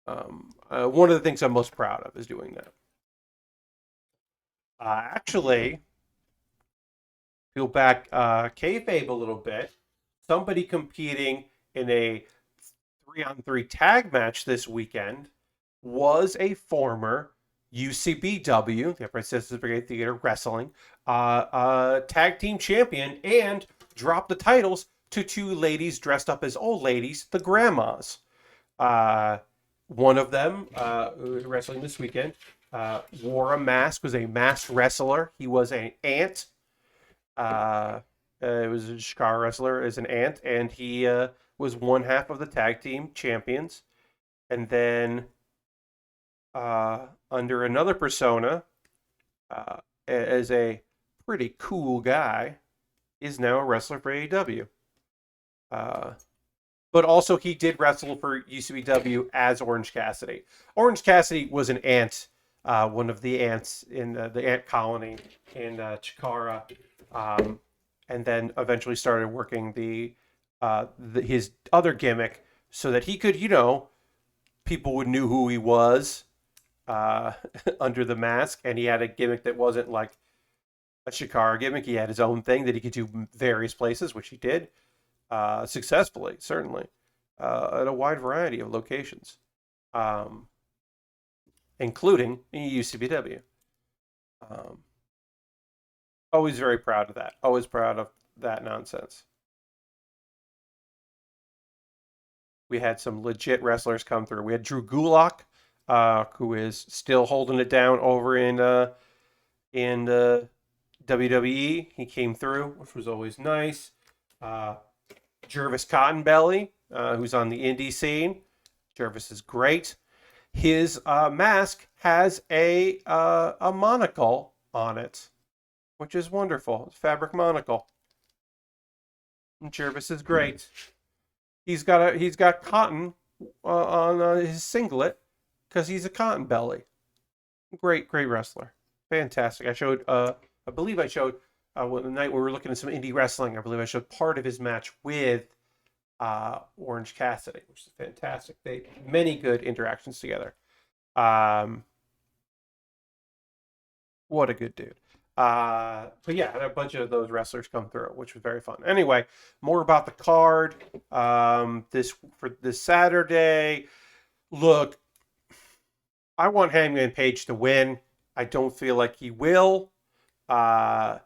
A: One of the things I'm most proud of is doing that. Actually, peel back kayfabe a little bit. Somebody competing in a 3-on-3 tag match this weekend was a former UCBW, the Upright Citizens Brigade Theater Wrestling, tag team champion, and dropped the titles to two ladies dressed up as old ladies, the grandmas. Uh, One of them, who was wrestling this weekend, wore a mask, was a masked wrestler. He was an ant. It was a Shikara wrestler as an ant, and he was one half of the tag team champions. And then under another persona, as a pretty cool guy, is now a wrestler for AEW. Uh, but also, he did wrestle for UCBW as Orange Cassidy. Orange Cassidy was an ant, one of the ants in the ant colony in Chikara, and then eventually started working his other gimmick so that he could, people would knew who he was uh, under the mask, and he had a gimmick that wasn't like a Shikara gimmick. He had his own thing that he could do various places, which he did successfully, certainly, at a wide variety of locations, um, including in UCBW. Um, Always very proud of that. Always proud of that nonsense. We had some legit wrestlers come through. We had Drew Gulak, who is still holding it down over in WWE. He came through, which was always nice. Uh, Jervis Cottonbelly, who's on the indie scene. Jervis is great. His mask has a monocle on it, which is wonderful. Fabric monocle. And Jervis is great. He's got cotton on his singlet because he's a cotton belly. Great wrestler. Fantastic. I believe I showed the night we were looking at some indie wrestling. I believe I showed part of his match with Orange Cassidy, which is fantastic. They many good interactions together. What a good dude. But yeah, and a bunch of those wrestlers come through, which was very fun. Anyway, more about the card. This Saturday. Look, I want Hangman Page to win. I don't feel like he will. And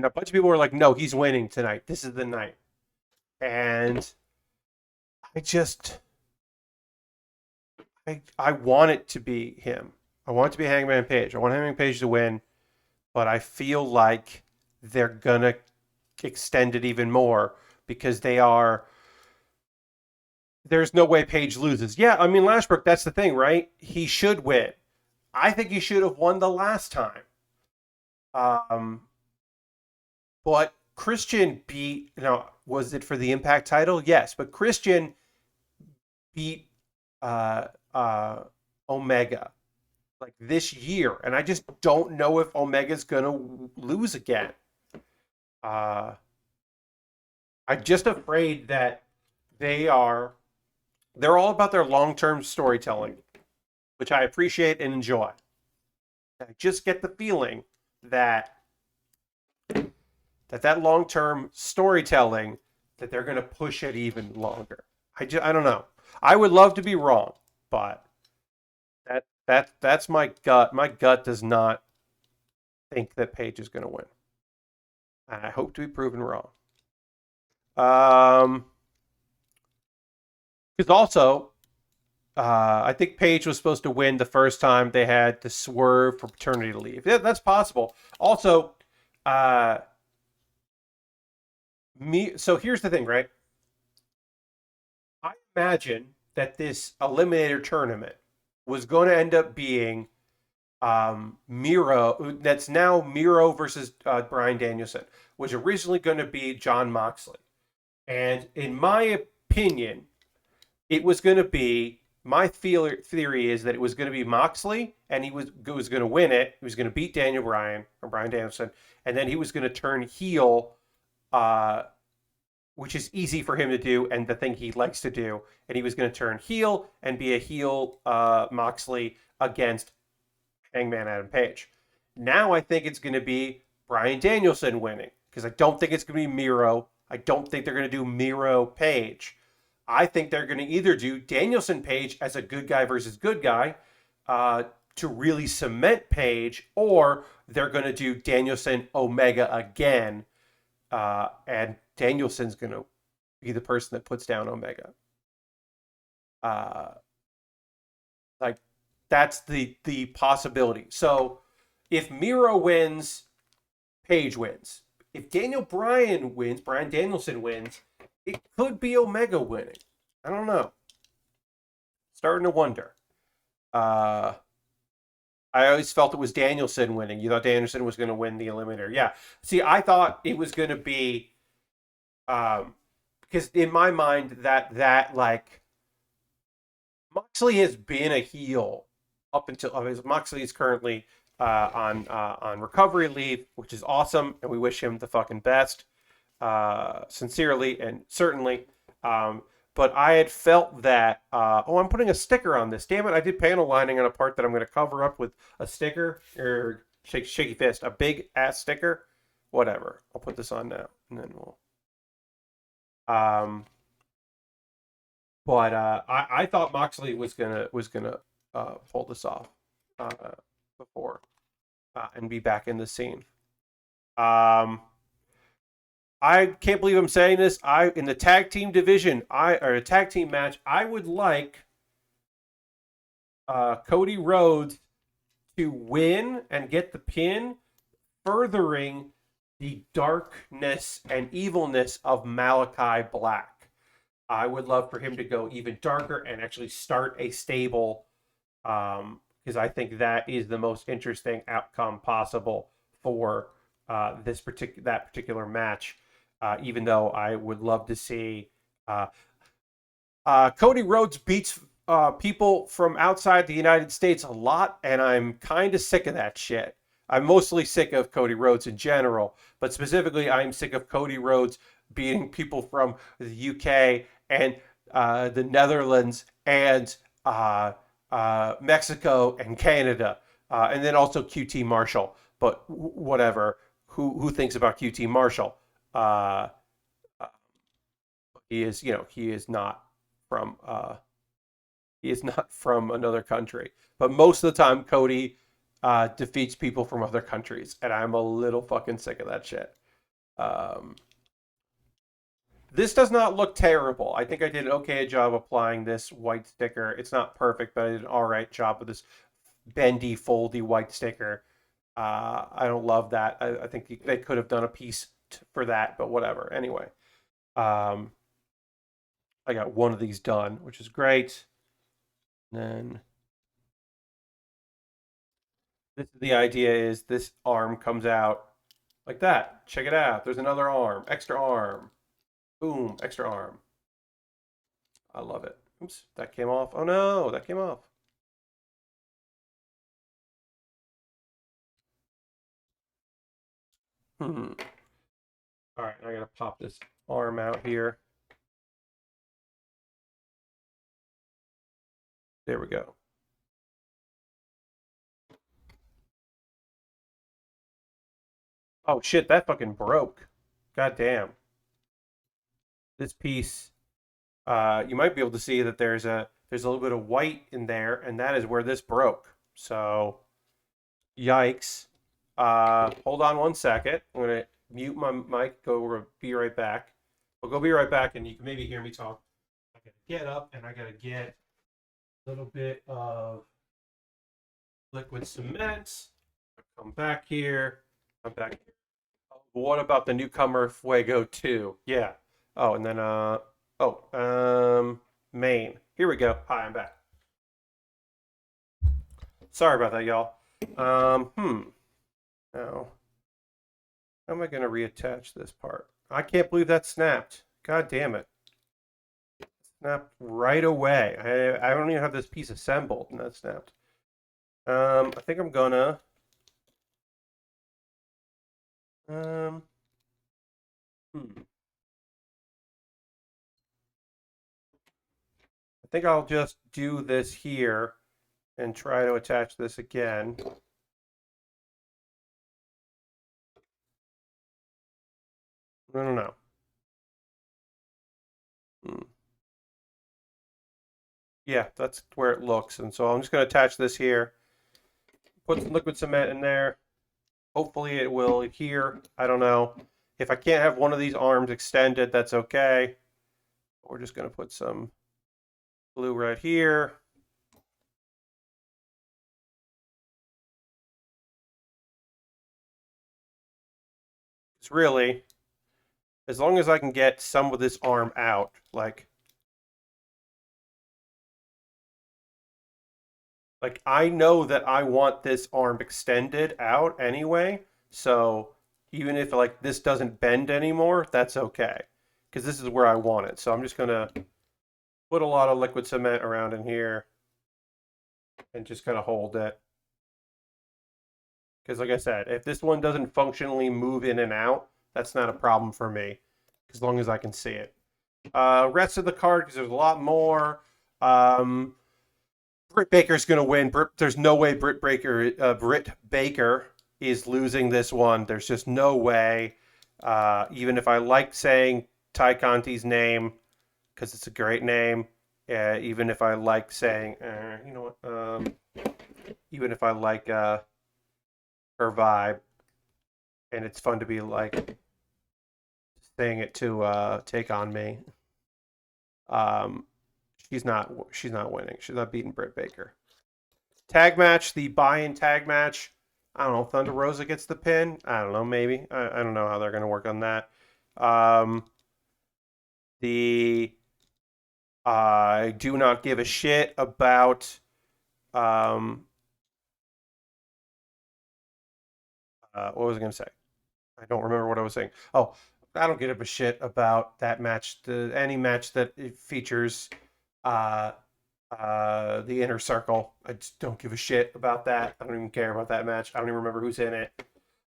A: a bunch of people were like, no, he's winning tonight. This is the night. And I want it to be him. I want it to be Hangman Page. I want Hangman Page to win, but I feel like they're going to extend it even more because there's no way Page loses. Yeah, I mean, Lashbrook, that's the thing, right? He should win. I think he should have won the last time. But Christian beat, was it for the Impact title? Yes, but Christian beat Omega like this year, and I just don't know if Omega's gonna lose again. I'm just afraid that they're all about their long-term storytelling, which I appreciate and enjoy. I just get the feeling that long-term storytelling, that they're going to push it even longer. I don't know. I would love to be wrong, but that's my gut. My gut does not think that Page is going to win. I hope to be proven wrong. Because also, I think Page was supposed to win the first time they had the swerve for paternity leave. Yeah, that's possible. Also, so here's the thing, right? I imagine that this Eliminator tournament was going to end up being Miro. That's now Miro versus Bryan Danielson, was originally going to be Jon Moxley. And in my opinion, it was going to be, my theory is that it was going to be Moxley, and he was going to win it. He was going to beat Daniel Bryan, or Bryan Danielson, and then he was going to turn heel, which is easy for him to do and the thing he likes to do. And he was going to turn heel and be a heel Moxley against Hangman Adam Page. Now I think it's going to be Bryan Danielson winning, because I don't think it's going to be Miro. I don't think they're going to do Miro Page. I think they're going to either do Danielson Page as a good guy versus good guy to really cement Page, or they're going to do Danielson Omega again, and Danielson's going to be the person that puts down Omega. Like, that's the possibility. So if Miro wins, Page wins. If Daniel Bryan wins, Bryan Danielson wins, it could be Omega winning. I don't know. Starting to wonder. I always felt it was Danielson winning. You thought Danielson was going to win the Eliminator. Yeah. See, I thought it was going to be, because in my mind, that like, Moxley has been a heel up until Moxley is currently on recovery leave, which is awesome, and we wish him the fucking best, sincerely and certainly. But I had felt that, I'm putting a sticker on this. Damn it, I did panel lining on a part that I'm going to cover up with a sticker, or shaky fist, a big ass sticker. Whatever. I'll put this on now, and then we'll. But I thought Moxley was gonna pull this off before and be back in the scene. I can't believe I'm saying this. In the tag team division, or a tag team match, I would like Cody Rhodes to win and get the pin, furthering the darkness and evilness of Malachi Black. I would love for him to go even darker and actually start a stable, because I think that is the most interesting outcome possible for that particular match. Even though I would love to see uh, Cody Rhodes beats people from outside the United States a lot, and I'm kind of sick of that shit. I'm mostly sick of Cody Rhodes in general, but specifically, I'm sick of Cody Rhodes beating people from the UK and the Netherlands and Mexico and Canada, and then also QT Marshall. But whatever. Who thinks about QT Marshall? Uh, he is not from he is not from another country. But most of the time, Cody defeats people from other countries, and I'm a little fucking sick of that shit. Um, this does not look terrible. I think I did an okay job applying this white sticker. It's not perfect, but I did an all right job with this bendy, foldy white sticker. I don't love that. I think they could have done a piece for that, but whatever. Anyway, um, I got one of these done, which is great. And then the idea is this arm comes out like that. Check it out. There's another arm, extra arm. Boom, extra arm. I love it. Oops, that came off. Oh no, that came off. Hmm. All right, I gotta pop this arm out here. There we go. Oh shit, that fucking broke. God damn. This piece, you might be able to see that there's a little bit of white in there, and that is where this broke. So, yikes. Hold on one second. I'm gonna mute my mic. Be right back. I'll go be right back, and you can maybe hear me talk. I gotta get up, and I gotta get a little bit of liquid cement. Come back here. I'm back here. What about the newcomer Fuego 2? Yeah. Oh, and then main. Here we go. Hi, I'm back. Sorry about that, y'all. Now, how am I gonna reattach this part? I can't believe that snapped. God damn it. Snapped right away. I don't even have this piece assembled and that snapped. I think I'm gonna um hmm. I think I'll just do this here and try to attach this again. No. Hmm. Yeah, that's where it looks. And so I'm just going to attach this here, put some liquid cement in there. Hopefully it will adhere. I don't know. If I can't have one of these arms extended, that's okay. We're just going to put some glue right here. It's really, as long as I can get some of this arm out, like I know that I want this arm extended out anyway. So even if like this doesn't bend anymore, that's okay. Because this is where I want it. So I'm just gonna put a lot of liquid cement around in here and just kind of hold it. Because like I said, if this one doesn't functionally move in and out, that's not a problem for me. As long as I can see it. Rest of the card, because there's a lot more. Um, Britt Baker's going to win. There's no way Britt Baker is losing this one. There's just no way. Even if I like saying Ty Conti's name because it's a great name, even if I like saying, you know what, even if I like her vibe, and it's fun to be like saying it to take on me. She's not winning. She's not beating Britt Baker. Tag match, the buy-in tag match. I don't know. Thunder Rosa gets the pin. I don't know. Maybe. I don't know how they're going to work on that. The I do not give a shit about what was I going to say? I don't remember what I was saying. Oh, I don't give a shit about that match. Any match that it features uh, the Inner Circle. I just don't give a shit about that. I don't even care about that match. I don't even remember who's in it.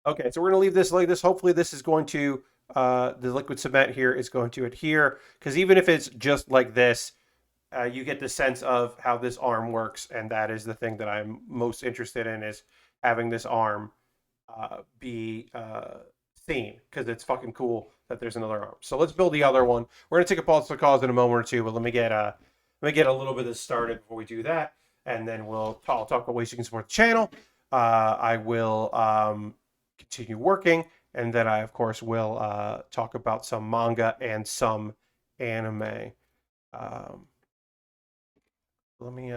A: Okay, so we're gonna leave this like this. Hopefully, this is going to the liquid cement here is going to adhere, because even if it's just like this, you get the sense of how this arm works, and that is the thing that I'm most interested in, is having this arm be seen, because it's fucking cool that there's another arm. So let's build the other one. We're gonna take a pause for calls in a moment or two, but let me get a little bit of this started before we do that, and then I'll talk about ways you can support the channel. I will continue working, and then I of course will talk about some manga and some anime. Let me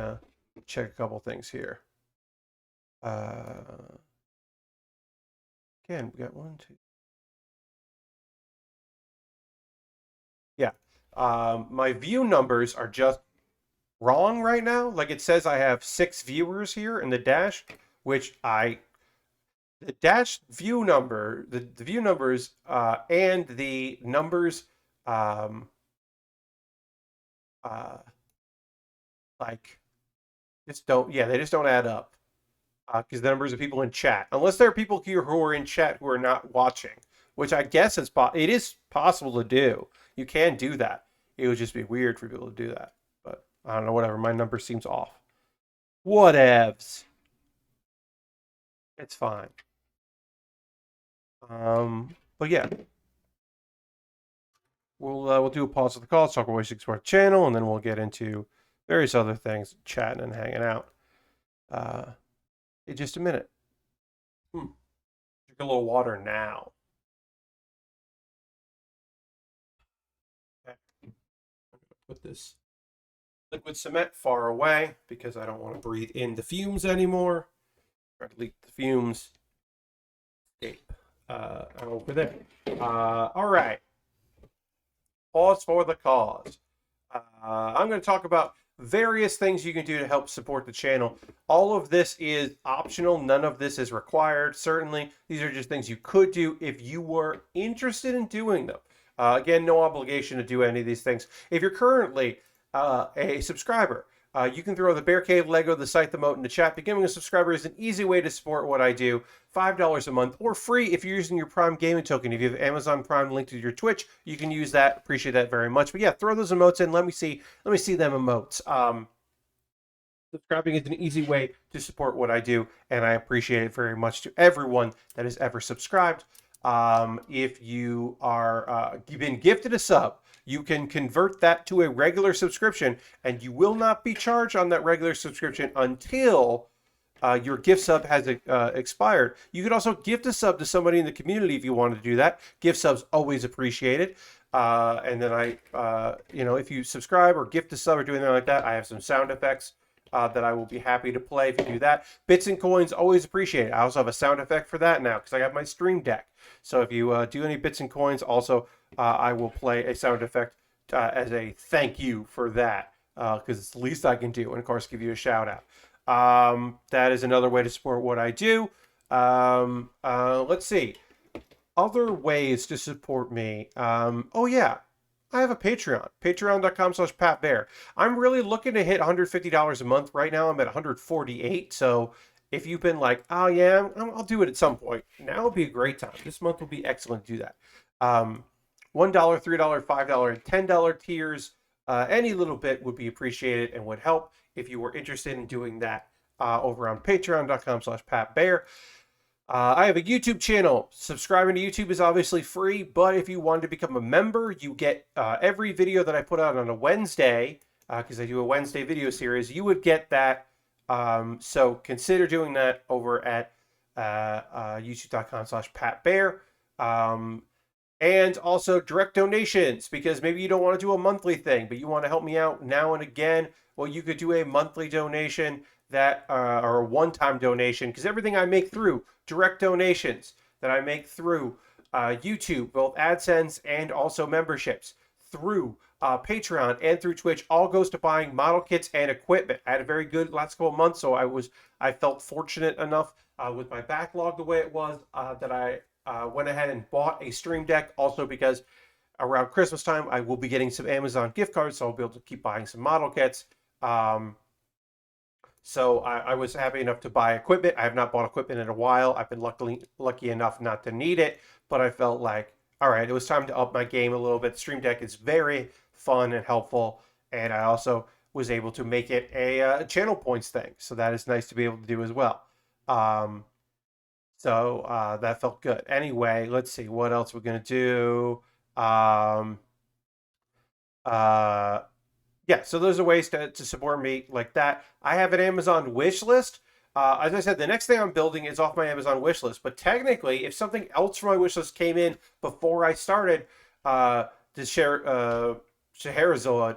A: check a couple things here. Again, we got 1, 2. Yeah. My view numbers are just wrong right now. Like, it says I have 6 viewers here in the dash, which the dash view number, the view numbers and the numbers like just don't, yeah, they just don't add up, because the numbers of people in chat, unless there are people here who are in chat who are not watching, which I guess it is possible to do. You can do that. It would just be weird for people to do that. But I don't know, whatever. My number seems off. Whatevs. It's fine. But yeah, we'll do a pause of the call, talk about ways to export channel, and then we'll get into various other things, chatting and hanging out. In just a minute. Drink a little water now. Okay. I'm gonna put this liquid cement far away because I don't want to breathe in the fumes anymore. Try to leak the fumes. Escape. Over there. All right. Pause for the cause. I'm going to talk about various things you can do to help support the channel. All of this is optional. None of this is required. Certainly, these are just things you could do if you were interested in doing them. Again, no obligation to do any of these things. If you're currently a subscriber, you can throw the Bear Cave Lego, the site, the moat in the chat. Becoming a subscriber is an easy way to support what I do. $5 a month, or free if you're using your Prime Gaming token. If you have Amazon Prime linked to your Twitch, you can use that. Appreciate that very much. But yeah, throw those emotes in. Let me see them emotes. Subscribing is an easy way to support what I do, and I appreciate it very much to everyone that has ever subscribed. If you are you've been gifted a sub, you can convert that to a regular subscription, and you will not be charged on that regular subscription until your gift sub has expired. You could also gift a sub to somebody in the community if you wanted to do that. Gift subs always appreciated. And then if you subscribe or gift a sub or do anything like that, I have some sound effects that I will be happy to play if you do that. Bits and coins, always appreciated. I also have a sound effect for that now because I have my Stream Deck. So if you do any bits and coins, also I will play a sound effect as a thank you for that, because it's the least I can do, and of course give you a shout out. That is another way to support what I do. Let's see. Other ways to support me. Oh yeah, I have a Patreon. Patreon.com/PatBaer. I'm really looking to hit $150 a month. Right now I'm at $148. So if you've been like, oh yeah, I'll do it at some point, now would be a great time. This month will be excellent to do that. $1, $3, $5, and $10 tiers. Any little bit would be appreciated and would help if you were interested in doing that over on patreon.com/PatBaer. I have a YouTube channel. Subscribing to YouTube is obviously free, but if you wanted to become a member, you get every video that I put out on a Wednesday, because I do a Wednesday video series, you would get that. So consider doing that over at youtube.com/PatBaer. And also direct donations, because maybe you don't want to do a monthly thing, but you want to help me out now and again. Well, you could do a monthly donation that, or a one-time donation, because everything I make through direct donations that I make through YouTube, both AdSense and also memberships, through Patreon and through Twitch, all goes to buying model kits and equipment. I had a very good last couple of months, so I felt fortunate enough with my backlog the way it was that I went ahead and bought a Stream Deck, also because around Christmas time I will be getting some Amazon gift cards, so I'll be able to keep buying some model kits. So I was happy enough to buy equipment. I have not bought equipment in a while. I've been lucky enough not to need it, but I felt like, all right, it was time to up my game a little bit. Stream Deck is very fun and helpful, and I also was able to make it a channel points thing, so that is nice to be able to do as well. So that felt good. Anyway, let's see what else we're gonna do. Yeah, so those are ways to support me like that. I have an Amazon wish list. As I said, the next thing I'm building is off my Amazon wish list. But technically, if something else from my wish list came in before I started to share Scheherazade,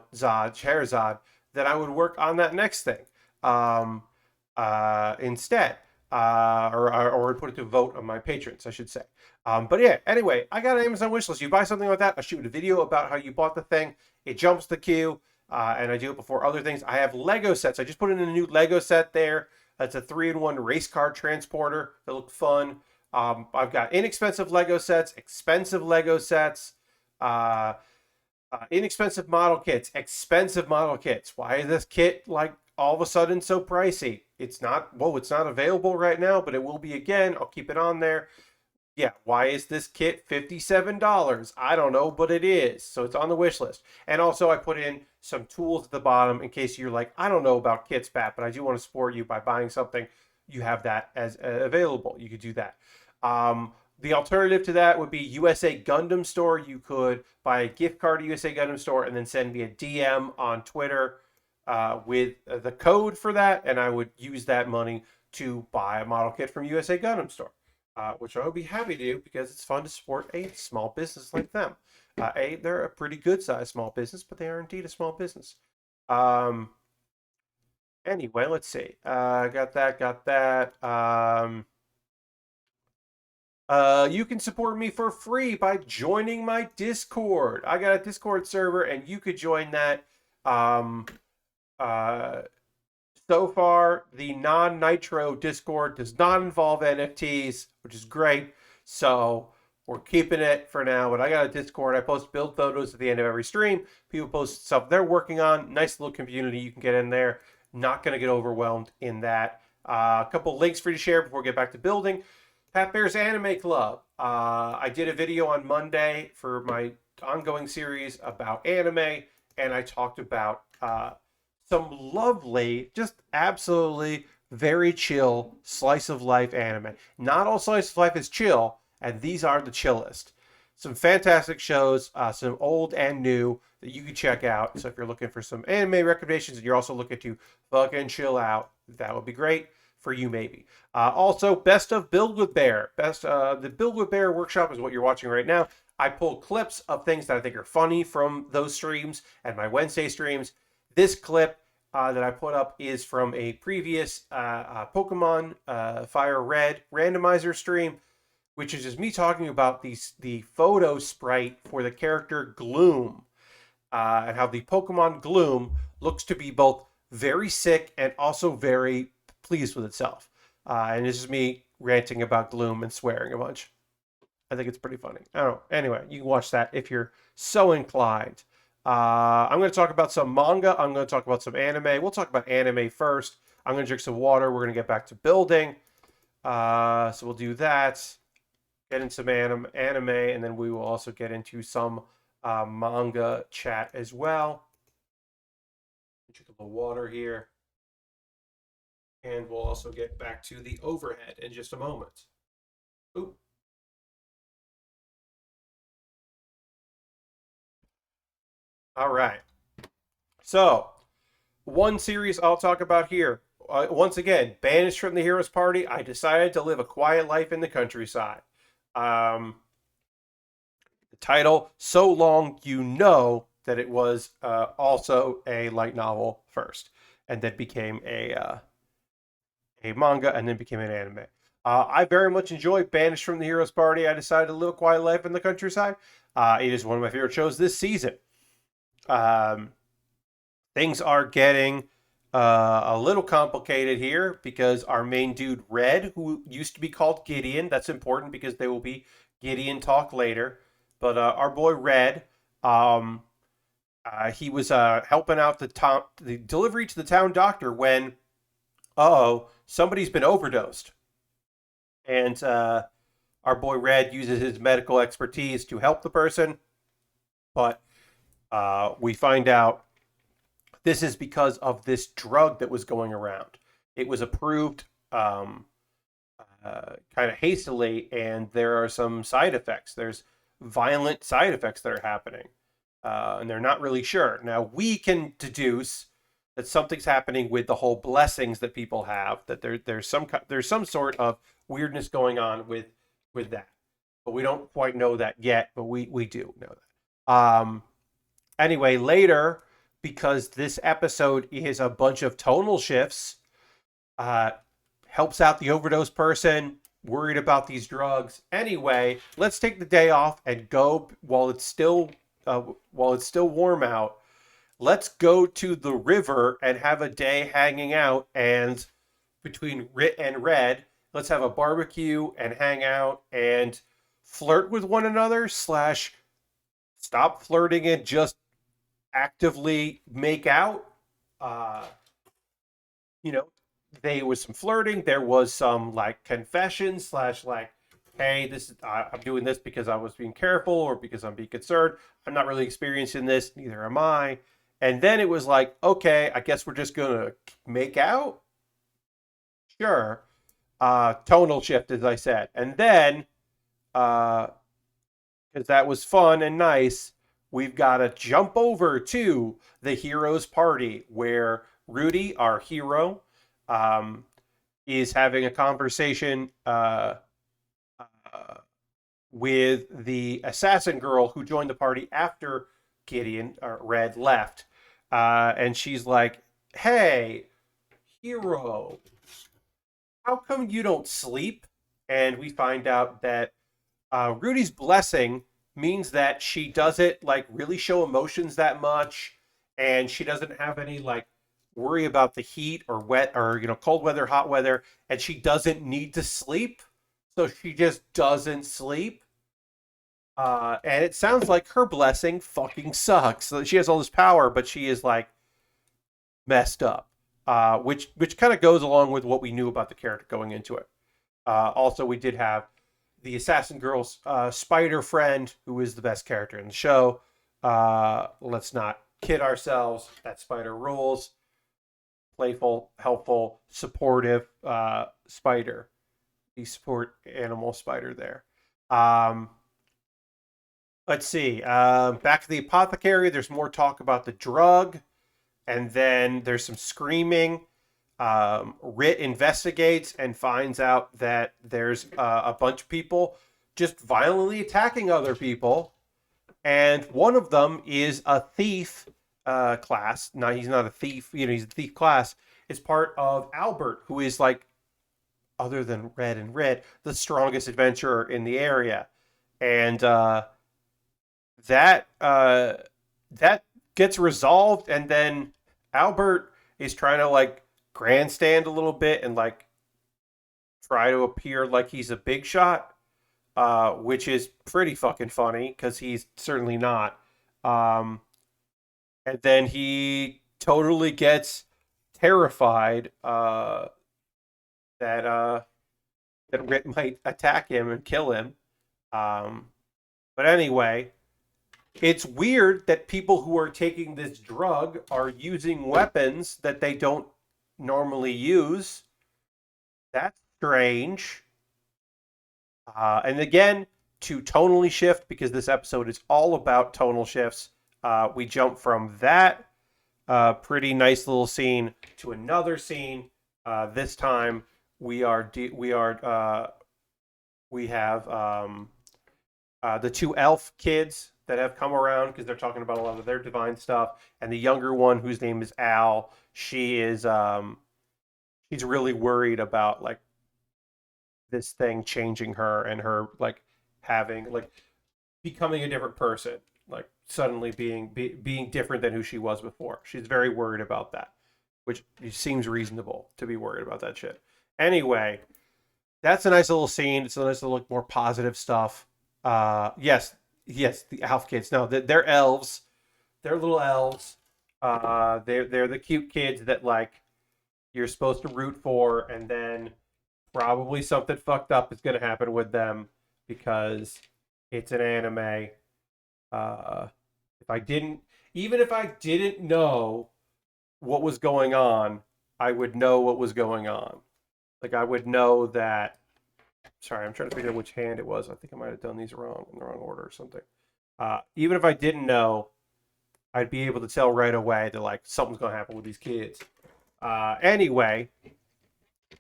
A: then I would work on that next thing instead. Or would put it to vote on my patrons, I should say. But yeah, anyway, I got an Amazon wishlist. You buy something like that, I shoot a video about how you bought the thing. It jumps the queue, and I do it before other things. I have Lego sets. I just put in a new Lego set there. It's a 3-in-1 race car transporter that look fun. I've got inexpensive Lego sets, expensive Lego sets, inexpensive model kits, expensive model kits. Why is this kit like all of a sudden so pricey? It's not available right now, but it will be again. I'll keep it on there. Yeah, why is this kit $57? I don't know, but it is. So it's on the wish list. And also I put in some tools at the bottom in case you're like, I don't know about kits, Pat, but I do want to support you by buying something. You have that as available. You could do that. The alternative to that would be USA Gundam Store. You could buy a gift card to USA Gundam Store and then send me a DM on Twitter with the code for that, and I would use that money to buy a model kit from USA Gundam Store, which I would be happy to do because it's fun to support a small business like them. They're a pretty good sized small business, but they are indeed a small business. Anyway, let's see. Got that. You can support me for free by joining my Discord. I got a Discord server, and you could join that. So far, the non-Nitro Discord does not involve NFTs, which is great. So we're keeping it for now. But I got a Discord. I post build photos at the end of every stream. People post stuff they're working on. Nice little community. You can get in there. Not going to get overwhelmed in that. A couple links for you to share before we get back to building. Pat Baer's Anime Club. I did a video on Monday for my ongoing series about anime, and I talked about some lovely, just absolutely very chill slice of life anime. Not all slice of life is chill, and these are the chillest. Some fantastic shows, some old and new that you can check out. So if you're looking for some anime recommendations and you're also looking to fucking chill out, that would be great for you maybe. Also, Best of Build with Baer. The Build with Baer workshop is what you're watching right now. I pull clips of things that I think are funny from those streams and my Wednesday streams. This clip that I put up is from a previous Pokemon Fire Red randomizer stream, which is just me talking about the photo sprite for the character Gloom, and how the Pokemon Gloom looks to be both very sick and also very pleased with itself. And this is me ranting about Gloom and swearing a bunch. I think it's pretty funny. I don't know. Anyway, you can watch that if you're so inclined. I'm going to talk about some manga. I'm going to talk about some anime. We'll talk about anime first. I'm going to drink some water. We're going to get back to building. So we'll do that. Get into some anime, and then we will also get into some manga chat as well. Drink a little water here. And we'll also get back to the overhead in just a moment. Ooh. All right. So, one series I'll talk about here. Once again, banished from the hero's party, I decided to live a quiet life in the countryside. The title so long you know that it was also a light novel first, and then became a manga, and then became an anime. I very much enjoy Banished from the Hero's Party. I decided to live a quiet life in the countryside. It is one of my favorite shows this season. Um, Things are getting a little complicated here because our main dude, Red, who used to be called Gideon, that's important because there will be Gideon talk later. But our boy, Red, um, he was helping out the delivery to the town doctor when, somebody's been overdosed. And our boy, Red, uses his medical expertise to help the person. But we find out this is because of this drug that was going around. It was approved kind of hastily, and there are some side effects. There's violent side effects that are happening, and they're not really sure. Now, we can deduce that something's happening with the whole blessings that people have, that there's some sort of weirdness going on with that. But we don't quite know that yet, but we do know that. Anyway, later, because this episode is a bunch of tonal shifts, helps out the overdose person, worried about these drugs. Anyway, let's take the day off and go while it's still warm out. Let's go to the river and have a day hanging out, and between Rit and Red, let's have a barbecue and hang out and flirt with one another, slash stop flirting and just actively make out. Uh, you know, there was some flirting. There was some like confession slash like, hey, I'm doing this because I was being careful or because I'm being concerned. I'm not really experiencing this. Neither am I. And then it was like, okay, I guess we're just gonna make out. Sure. Tonal shift, as I said, and then because that was fun and nice, we've got to jump over to the hero's party where Rudy, our hero, is having a conversation with the assassin girl who joined the party after Gideon or Red left. And she's like, hey, hero, how come you don't sleep? And we find out that Rudy's blessing means that she doesn't like really show emotions that much, and she doesn't have any like worry about the heat or wet or cold weather, hot weather, and she doesn't need to sleep, so she just doesn't sleep. And it sounds like her blessing fucking sucks. So she has all this power, but she is like messed up, which kind of goes along with what we knew about the character going into it. Also, we did have the assassin girl's spider friend, who is the best character in the show. Let's not kid ourselves. That spider rules. Playful, helpful, supportive spider. The support animal spider there. Let's see. Back to the apothecary. There's more talk about the drug. And then there's some screaming. Rit investigates and finds out that there's a bunch of people just violently attacking other people, and one of them is a thief class. No, he's not a thief. He's a thief class. It's part of Albert, who is like, other than Red and Red, the strongest adventurer in the area, and that gets resolved, and then Albert is trying to like grandstand a little bit and like try to appear like he's a big shot, which is pretty fucking funny because he's certainly not. And then he totally gets terrified that Rit might attack him and kill him. But anyway, it's weird that people who are taking this drug are using weapons that they don't normally use. That's strange. And again, to tonally shift, because this episode is all about tonal shifts, we jump from that pretty nice little scene to another scene. This time we have the two elf kids that have come around because they're talking about a lot of their divine stuff, and the younger one whose name is Al. She's really worried about like this thing changing her and her like having like becoming a different person, like suddenly being different than who she was before. She's very worried about that, which seems reasonable to be worried about that shit. Anyway, that's a nice little scene. It's a nice little more positive stuff. Yes, yes, the elf kids. No, they're elves. They're little elves. They're the cute kids that like you're supposed to root for, and then probably something fucked up is going to happen with them because it's an anime. If I didn't, even if I didn't know what was going on, I would know what was going on. Like I would know that. Sorry, I'm trying to figure out which hand it was. I think I might have done these wrong in the wrong order or something. Even if I didn't know, I'd be able to tell right away that like something's going to happen with these kids. Anyway,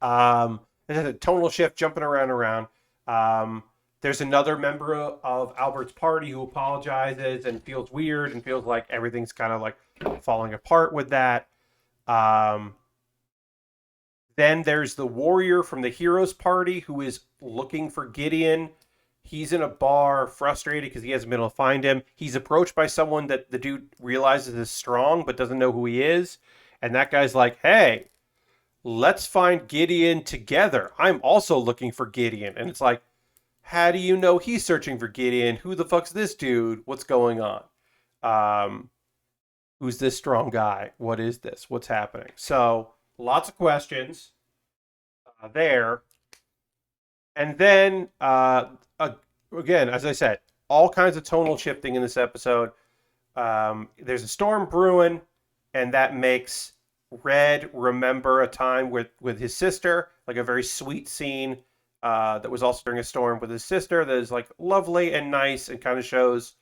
A: there's a tonal shift jumping around. There's another member of Albert's party who apologizes and feels weird and feels like everything's kind of like falling apart with that. Then there's the warrior from the heroes party who is looking for Gideon. He's in a bar, frustrated because he hasn't been able to find him. He's approached by someone that the dude realizes is strong but doesn't know who he is. And that guy's like, hey, let's find Gideon together. I'm also looking for Gideon. And it's like, how do you know he's searching for Gideon? Who the fuck's this dude? What's going on? Who's this strong guy? What is this? What's happening? So lots of questions there. And then, again, as I said, all kinds of tonal shifting in this episode. There's a storm brewing, and that makes Red remember a time with his sister, like a very sweet scene that was also during a storm with his sister that is like lovely and nice and kind of shows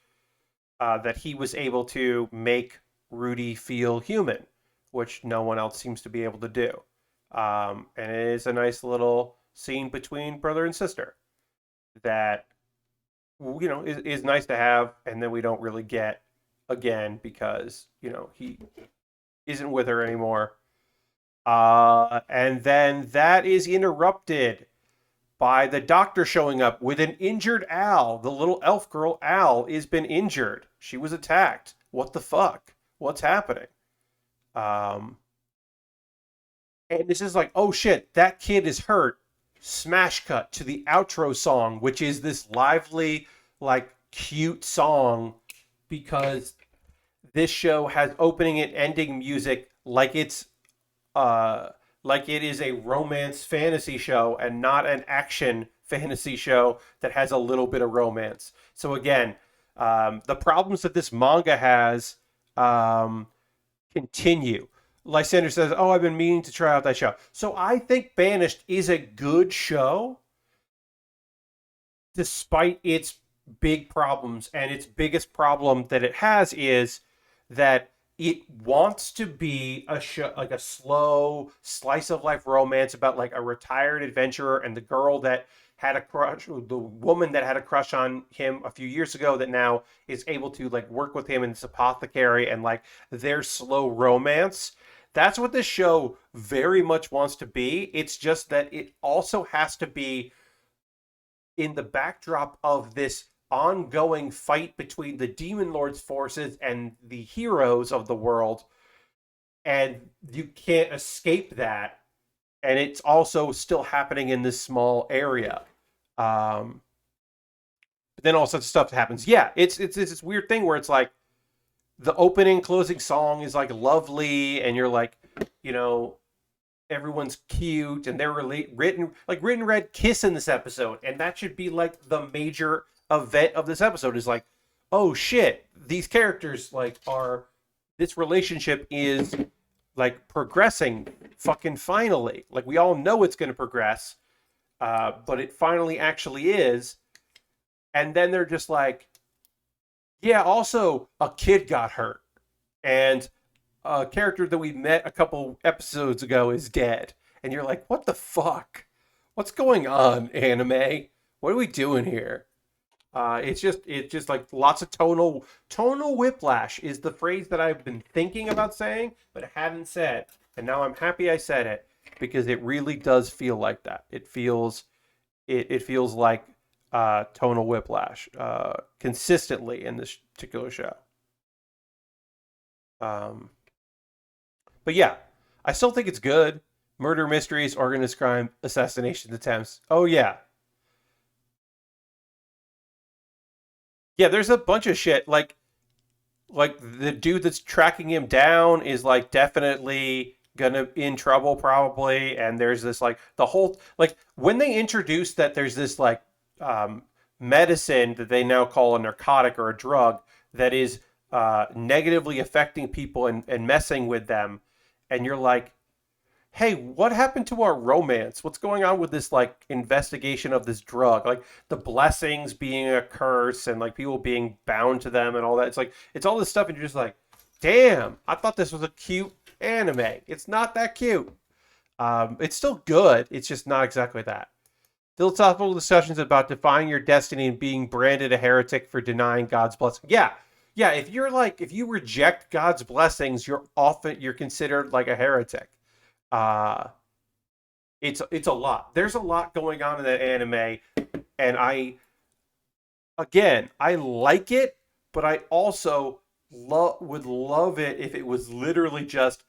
A: that he was able to make Rudy feel human, which no one else seems to be able to do. And it is a nice little scene between brother and sister that, you know, is nice to have, and then we don't really get again because, you know, he isn't with her anymore. And then that is interrupted by the doctor showing up with an injured Al. The little elf girl Al has been injured. She was attacked. What the fuck? What's happening? And this is like, oh shit, that kid is hurt. Smash cut to the outro song, which is this lively, like, cute song because this show has opening and ending music like it's like it is a romance fantasy show and not an action fantasy show that has a little bit of romance. So again, the problems that this manga has continue. Lysander says, oh, I've been meaning to try out that show. So I think Banished is a good show despite its big problems. And its biggest problem that it has is that it wants to be a show, like a slow slice of life romance about like a retired adventurer and the girl that had a crush, the woman that had a crush on him a few years ago that now is able to like work with him in this apothecary and like their slow romance. That's what this show very much wants to be. It's just that it also has to be in the backdrop of this ongoing fight between the Demon Lord's forces and the heroes of the world. And you can't escape that. And it's also still happening in this small area. But then all sorts of stuff happens. Yeah, it's this weird thing where it's like the opening, closing song is like lovely, and you're like, you know, everyone's cute, and they're really written red kiss in this episode, and that should be like the major event of this episode is like, oh shit, these characters like are this relationship is like progressing fucking finally. Like we all know it's going to progress, but it finally actually is. And then they're just like, yeah, also a kid got hurt, and a character that we met a couple episodes ago is dead. And you're like, what the fuck? What's going on, anime? What are we doing here? It's just like lots of tonal whiplash is the phrase that I've been thinking about saying, but hadn't said. And now I'm happy I said it because it really does feel like that. It feels like tonal whiplash consistently in this particular show. Um, but yeah, I still think it's good. Murder mysteries, organized crime, assassination attempts. Oh yeah, yeah. There's a bunch of shit like the dude that's tracking him down is like definitely gonna in trouble probably, and there's this like the whole like when they introduce that there's this like um medicine that they now call a narcotic or a drug that is negatively affecting people and messing with them, and you're like, hey, what happened to our romance? What's going on with this like investigation of this drug? Like the blessings being a curse and like people being bound to them and all that. It's like it's all this stuff, and you're just like, damn, I thought this was a cute anime. It's not that cute. It's still good. It's just not exactly that. Philosophical discussions about defying your destiny and being branded a heretic for denying God's blessing. Yeah. Yeah, if you reject God's blessings, you're considered like a heretic. Uh it's a lot. There's a lot going on in that anime, and I like it, but I also would love it if it was literally just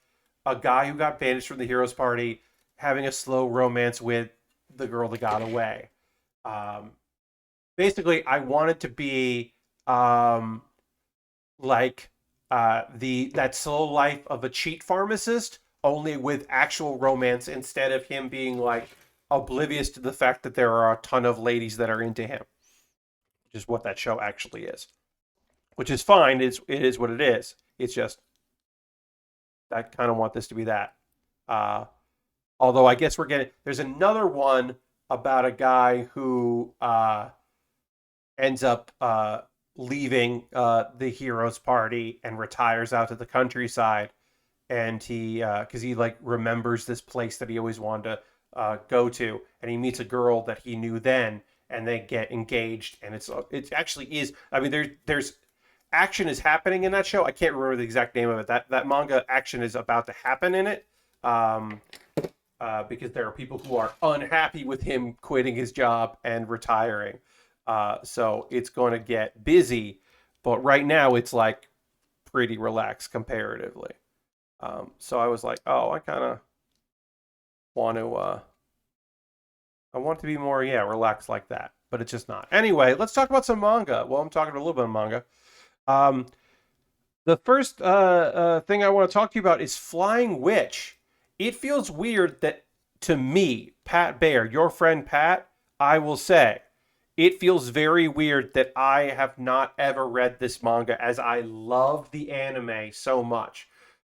A: a guy who got banished from the heroes party having a slow romance with the girl that got away. Um, Basically, I want it to be um, like the that slow life of a cheat pharmacist, only with actual romance instead of him being like oblivious to the fact that there are a ton of ladies that are into him, which is what that show actually is. Which is fine. It is what it is. It's just I kind of want this to be that. Uh, Although I guess we're getting there's another one about a guy who ends up leaving the heroes party and retires out to the countryside, and he because he like remembers this place that he always wanted to go to, and he meets a girl that he knew then, and they get engaged, and it actually is. I mean, there's action is happening in that show. I can't remember the exact name of it. That manga action is about to happen in it. Because there are people who are unhappy with him quitting his job and retiring. So it's going to get busy, but right now it's like pretty relaxed comparatively. So I was like, oh, I kind of want to, I want to be more, yeah, relaxed like that, but it's just not. Anyway, let's talk about some manga. Well, I'm talking a little bit of manga. Um, the first thing I want to talk to you about is Flying Witch. It feels weird that to me, Pat Baer, your friend Pat, I will say, it feels very weird that I have not ever read this manga as I love the anime so much.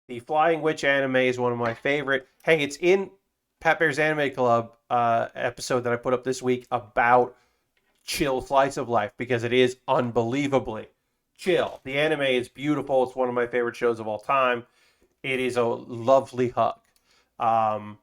A: The Flying Witch anime is one of my favorite. Hey, it's in Pat Baer's Anime Club episode that I put up this week about chill slice of life because it is unbelievably chill. The anime is beautiful. It's one of my favorite shows of all time. It is a lovely hug. Um,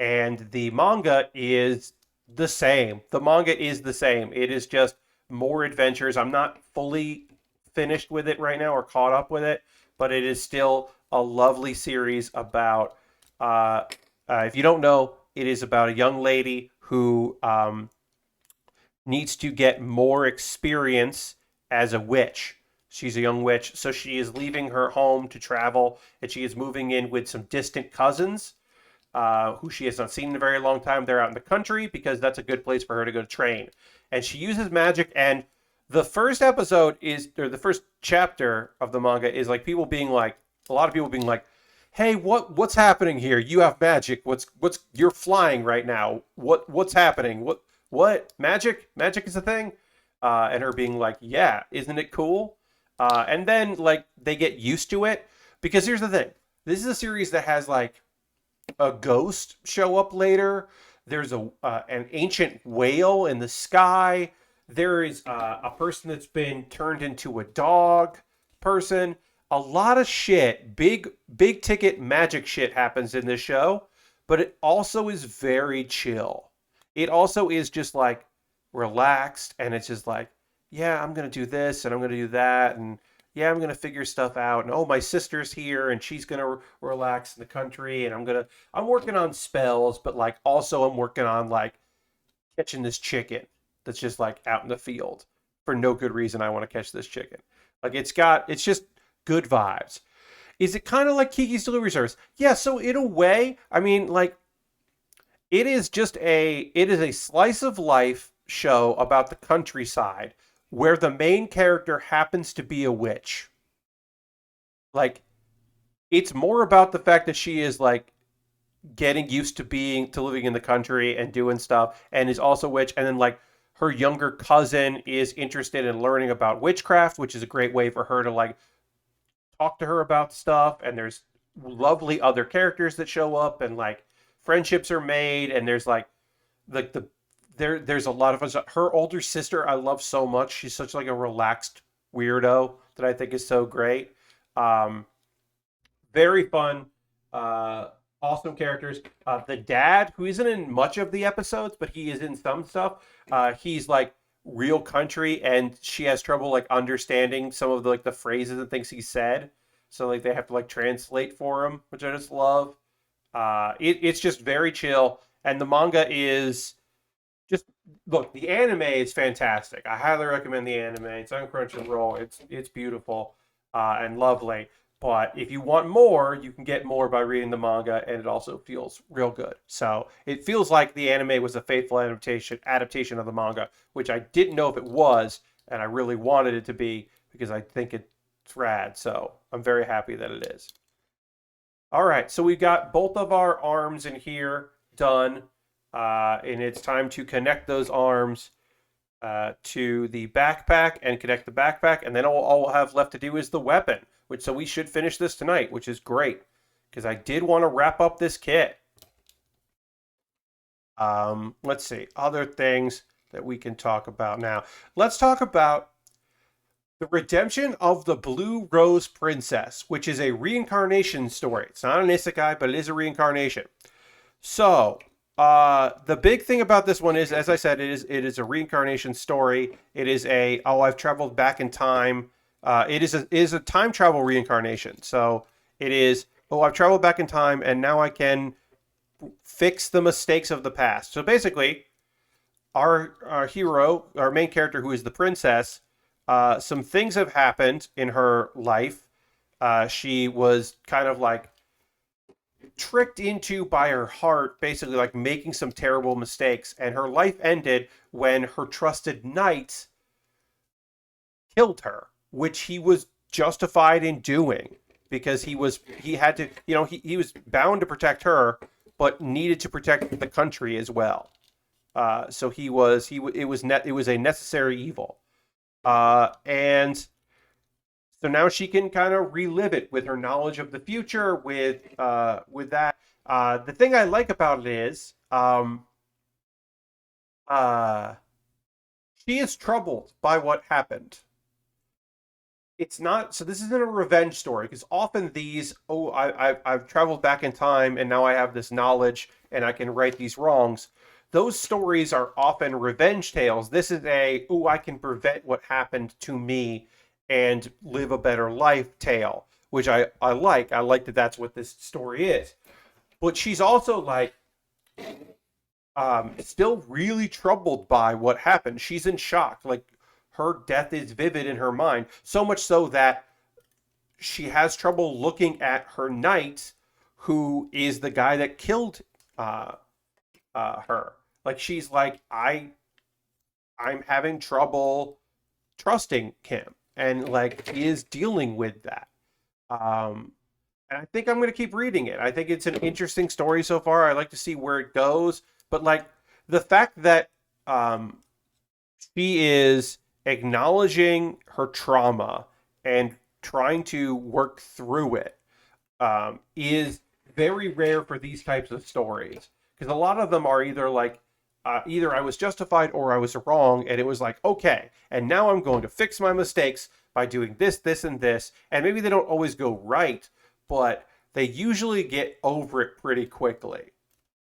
A: and the manga is the same. The manga is the same. It is just more adventures. I'm not fully finished with it right now or caught up with it, but it is still a lovely series about, if you don't know, it is about a young lady who needs to get more experience as a witch. She's a young witch, so she is leaving her home to travel, and she is moving in with some distant cousins who she has not seen in a very long time. They're out in the country because that's a good place for her to go to train. And she uses magic, and the first episode is, or the first chapter of the manga is like people being like, a lot of people being like, hey, what's happening here? You have magic. You're flying right now. What's happening? What magic is a thing? And her being like, yeah, isn't it cool? And then like they get used to it because here's the thing. This is a series that has like a ghost show up later. There's an ancient whale in the sky. There is a person that's been turned into a dog person. A lot of shit, big ticket magic shit happens in this show, but it also is very chill. It also is just like relaxed, and it's just like, yeah, I'm gonna do this and I'm gonna do that, and yeah, I'm gonna figure stuff out. And oh, my sister's here and she's gonna relax in the country, and I'm working on spells, but like also I'm working on like catching this chicken that's just like out in the field for no good reason. I want to catch this chicken. Like it's just good vibes. Is it kind of like Kiki's Delivery Service? Yeah, so in a way, I mean, like it is a slice of life show about the countryside where the main character happens to be a witch. Like it's more about the fact that she is like getting used to being to living in the country and doing stuff and is also a witch, and then like her younger cousin is interested in learning about witchcraft, which is a great way for her to like talk to her about stuff. And there's lovely other characters that show up, and like friendships are made, and there's like there's a lot of us. Her older sister I love so much. She's such like a relaxed weirdo that I think is so great. Um, Very fun. Uh, awesome characters. The dad, who isn't in much of the episodes, but he is in some stuff. He's like real country, and she has trouble like understanding some of the like the phrases and things he said. So like they have to like translate for him, which I just love. It's just very chill, and the manga is just look. The anime is fantastic. I highly recommend the anime. It's on Crunchyroll. It's beautiful and lovely. But if you want more, you can get more by reading the manga, and it also feels real good. So it feels like the anime was a faithful adaptation of the manga, which I didn't know if it was, and I really wanted it to be because I think it's rad. So I'm very happy that it is. All right, so we've got both of our arms in here done, and it's time to connect those arms to the backpack and connect the backpack, and then all we'll have left to do is the weapon. Which so we should finish this tonight, which is great because I did want to wrap up this kit. Let's see other things that we can talk about now. Let's talk about the redemption of the Blue Rose Princess, which is a reincarnation story. It's not an isekai, but it is a reincarnation. So, the big thing about this one is, as I said, it is a reincarnation story. It is I've traveled back in time. It is a time travel reincarnation. So it is, I've traveled back in time and now I can fix the mistakes of the past. So basically, our hero, our main character, who is the princess, some things have happened in her life. She was kind of like tricked into by her heart, basically like making some terrible mistakes, and her life ended when her trusted knight killed her, which he was justified in doing because he had to, he was bound to protect her, but needed to protect the country as well. So it was a necessary evil, and so now she can kind of relive it with her knowledge of the future. With that, the thing I like about it is, uh, she is troubled by what happened. It's not, so this isn't a revenge story because often these, I've traveled back in time and now I have this knowledge and I can right these wrongs. Those stories are often revenge tales. This is I can prevent what happened to me and live a better life tale, which I like. I like that that's what this story is. But she's also like still really troubled by what happened. She's in shock. Like her death is vivid in her mind, so much so that she has trouble looking at her knight, who is the guy that killed her. Like she's like, I'm having trouble trusting him, and like is dealing with that. And I think I'm going to keep reading it. I think it's an interesting story so far. I like to see where it goes, but like the fact that she is acknowledging her trauma and trying to work through it is very rare for these types of stories, because a lot of them are either like either I was justified or I was wrong, and it was like, okay, and now I'm going to fix my mistakes by doing this, this, and this, and maybe they don't always go right, but they usually get over it pretty quickly.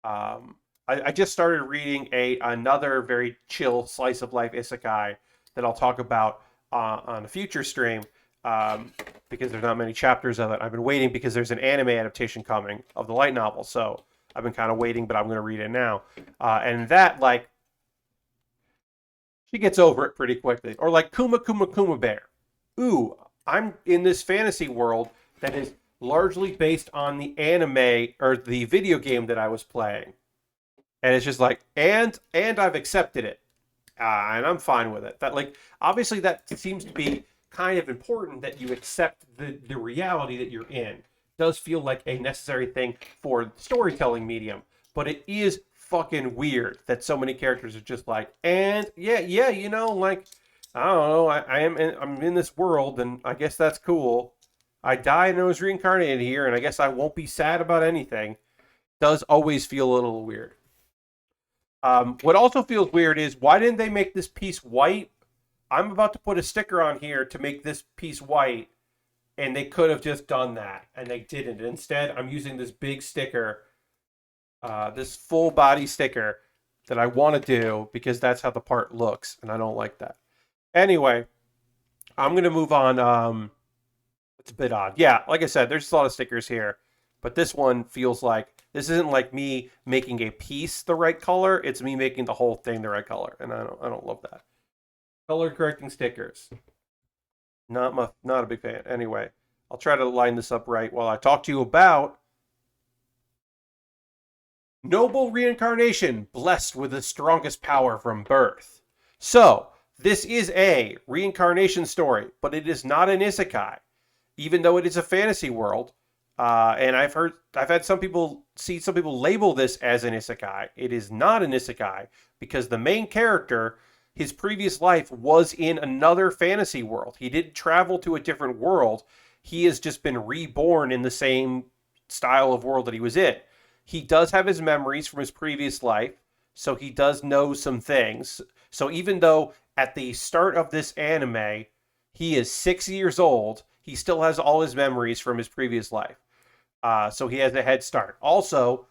A: I just started reading another very chill slice of life isekai that I'll talk about on a future stream, because there's not many chapters of it. I've been waiting because there's an anime adaptation coming of the light novel, so I've been kind of waiting, but I'm going to read it now. And that, like, she gets over it pretty quickly. Or like Kuma Kuma Kuma Bear. Ooh, I'm in this fantasy world that is largely based on the anime or the video game that I was playing. And it's just like, and I've accepted it. And I'm fine with it. That, like, obviously that seems to be kind of important, that you accept the reality that you're in. It does feel like a necessary thing for the storytelling medium, but it is fucking weird that so many characters are just like, and yeah, you know, like, I don't know, I'm in this world, and I guess that's cool. I died and I was reincarnated here, and I guess I won't be sad about anything. Does always feel a little weird. What also feels weird is, why didn't they make this piece white? I'm about to put a sticker on here to make this piece white, and they could have just done that, and they didn't. Instead, I'm using this big sticker, this full body sticker that I want to do because that's how the part looks, and I don't like that. Anyway, I'm going to move on. It's a bit odd. Yeah, like I said, there's a lot of stickers here, but this one feels like, this isn't like me making a piece the right color. It's me making the whole thing the right color, and I don't love that. Color correcting stickers. Not a big fan. Anyway, I'll try to line this up right while I talk to you about Noble Reincarnation, blessed with the strongest power from birth. So, this is a reincarnation story, but it is not an isekai, even though it is a fantasy world. And I've had some people label this as an isekai. It is not an isekai, because the main character, his previous life was in another fantasy world. He didn't travel to a different world. He has just been reborn in the same style of world that he was in. He does have his memories from his previous life, so he does know some things. So even though at the start of this anime, he is 6 years old, he still has all his memories from his previous life. So he has a head start. Also,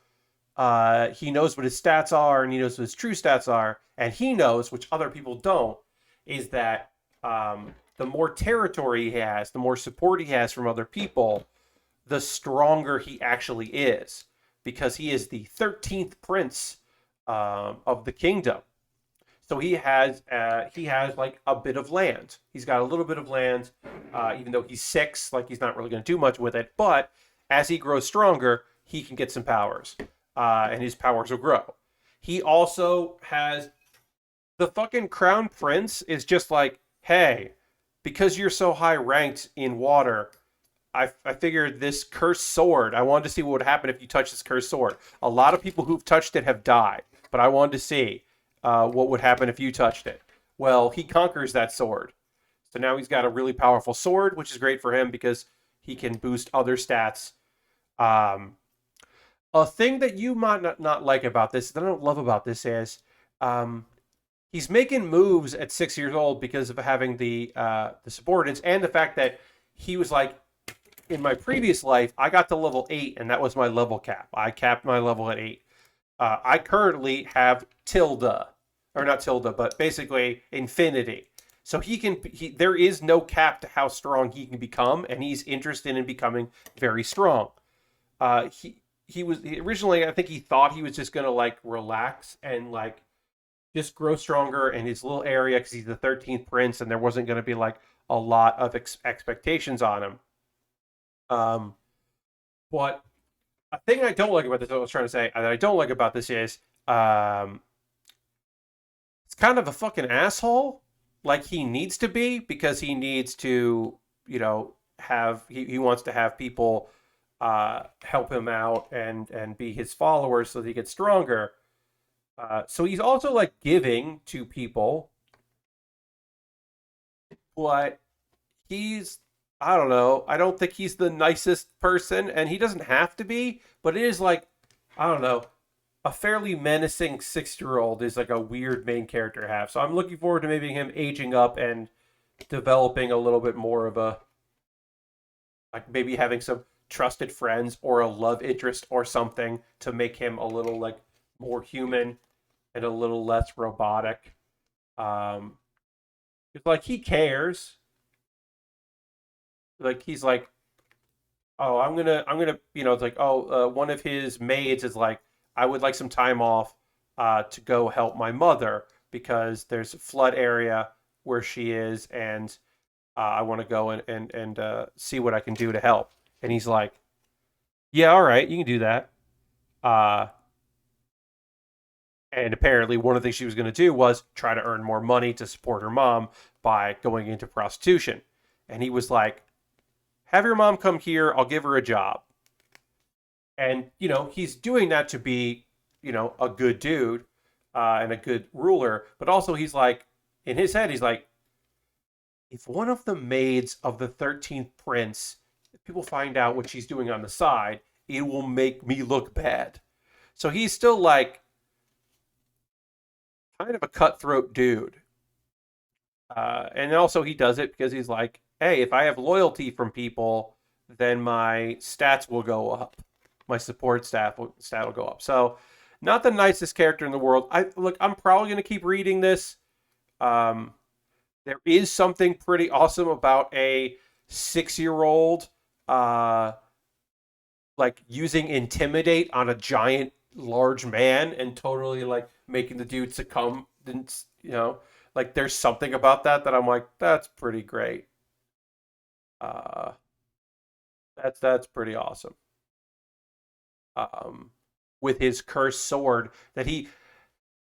A: he knows what his stats are, and he knows what his true stats are, and he knows, which other people don't, is that the more territory he has, the more support he has from other people, the stronger he actually is, because he is the 13th prince of the kingdom. So he has like a bit of land. He's got a little bit of land, even though he's 6. Like, he's not really going to do much with it. But as he grows stronger, he can get some powers, and his powers will grow. He also has, the fucking crown prince is just like, hey, because you're so high ranked in water, I figured this cursed sword, I wanted to see what would happen if you touch this cursed sword. A lot of people who've touched it have died, but I wanted to see what would happen if you touched it. Well, he conquers that sword. So now he's got a really powerful sword, which is great for him because he can boost other stats. A thing that you might not like about this, that I don't love about this, is he's making moves at 6 years old because of having the subordinates, and the fact that he was like, in my previous life, I got to level 8, and that was my level cap. I capped my level at 8. I currently have tilde, or not tilde, but basically infinity. So there is no cap to how strong he can become, and he's interested in becoming very strong. He was originally, I think he thought he was just gonna like relax and like just grow stronger in his little area because he's the 13th prince, and there wasn't gonna be like a lot of expectations on him. But a thing I don't like about this, I was trying to say, that I don't like about this is, it's kind of a fucking asshole. Like, he needs to be, because he needs to, you know, he wants to have people help him out and be his followers so that he gets stronger. So he's also like giving to people, but I don't know. I don't think he's the nicest person, and he doesn't have to be, but it is like, I don't know, a fairly menacing 6-year-old is like a weird main character to have. So I'm looking forward to maybe him aging up and developing a little bit more of a, like, maybe having some trusted friends or a love interest or something to make him a little like more human and a little less robotic. It's like he cares. Like he's like, oh, I'm gonna, it's like, oh, one of his maids is like, I would like some time off, to go help my mother because there's a flood area where she is, and I want to go and see what I can do to help. And he's like, yeah, all right, you can do that. Uh, and apparently, one of the things she was going to do was try to earn more money to support her mom by going into prostitution. And he was like, have your mom come here. I'll give her a job. And, he's doing that to be, a good dude, and a good ruler. But also, he's like, in his head, he's like, if one of the maids of the 13th prince, if people find out what she's doing on the side, it will make me look bad. So he's still like kind of a cutthroat dude. And also, he does it because he's like, hey, if I have loyalty from people, then my stats will go up. My support stat will go up. So, not the nicest character in the world. I'm probably going to keep reading this. Um, there is something pretty awesome about a 6-year old, uh, like using intimidate on a giant, large man and totally like making the dude succumb. And, like there's something about that I'm like, that's pretty great. Uh, that's pretty awesome. Um, with his cursed sword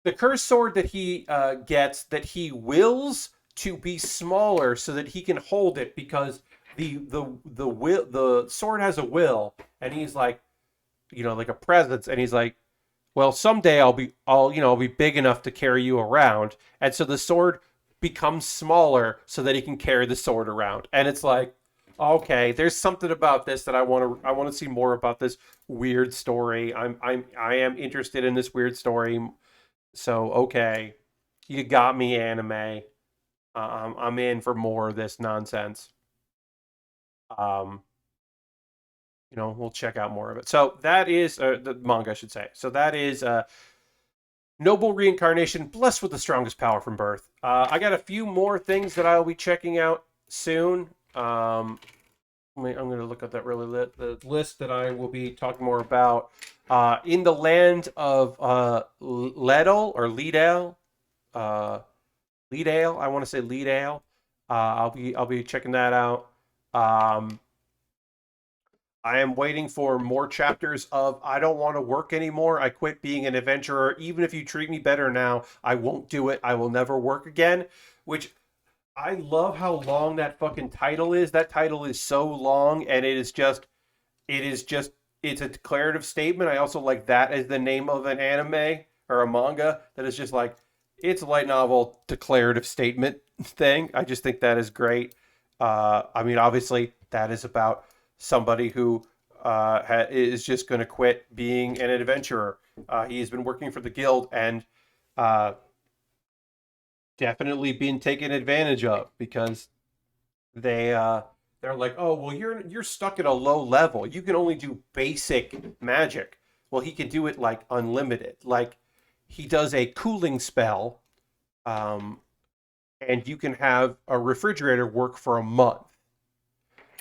A: the cursed sword that he gets, that he wills to be smaller so that he can hold it because the sword has a will, and he's like, like a presence, and he's like, well, someday I'll be big enough to carry you around, and so the sword becomes smaller so that he can carry the sword around, and it's like, okay, there's something about this that I want to see more about this weird story. I am interested in this weird story. So okay, you got me, anime. I'm in for more of this nonsense. Um, we'll check out more of it. So that is the manga, I should say. So that is Noble Reincarnation, blessed with the strongest power from birth. I got a few more things that I'll be checking out soon. I'm going to look at that the list that I will be talking more about. In the land of Ledel or Leadale, uh, Leadale. I want to say Leadale. I'll be checking that out. Um, I am waiting for more chapters of I don't want to work anymore. I quit being an adventurer. Even if you treat me better now, I won't do it. I will never work again. Which I love how long that fucking title is. That title is so long, and it is just it's a declarative statement. I also like that as the name of an anime or a manga that is just like it's a light novel declarative statement thing. I just think that is great. I mean, obviously, that is about somebody who is just going to quit being an adventurer. He's been working for the guild and uh, definitely being taken advantage of because they're like, oh well, you're stuck at a low level. You can only do basic magic. Well, he can do it like unlimited. Like he does a cooling spell, um, and you can have a refrigerator work for a month.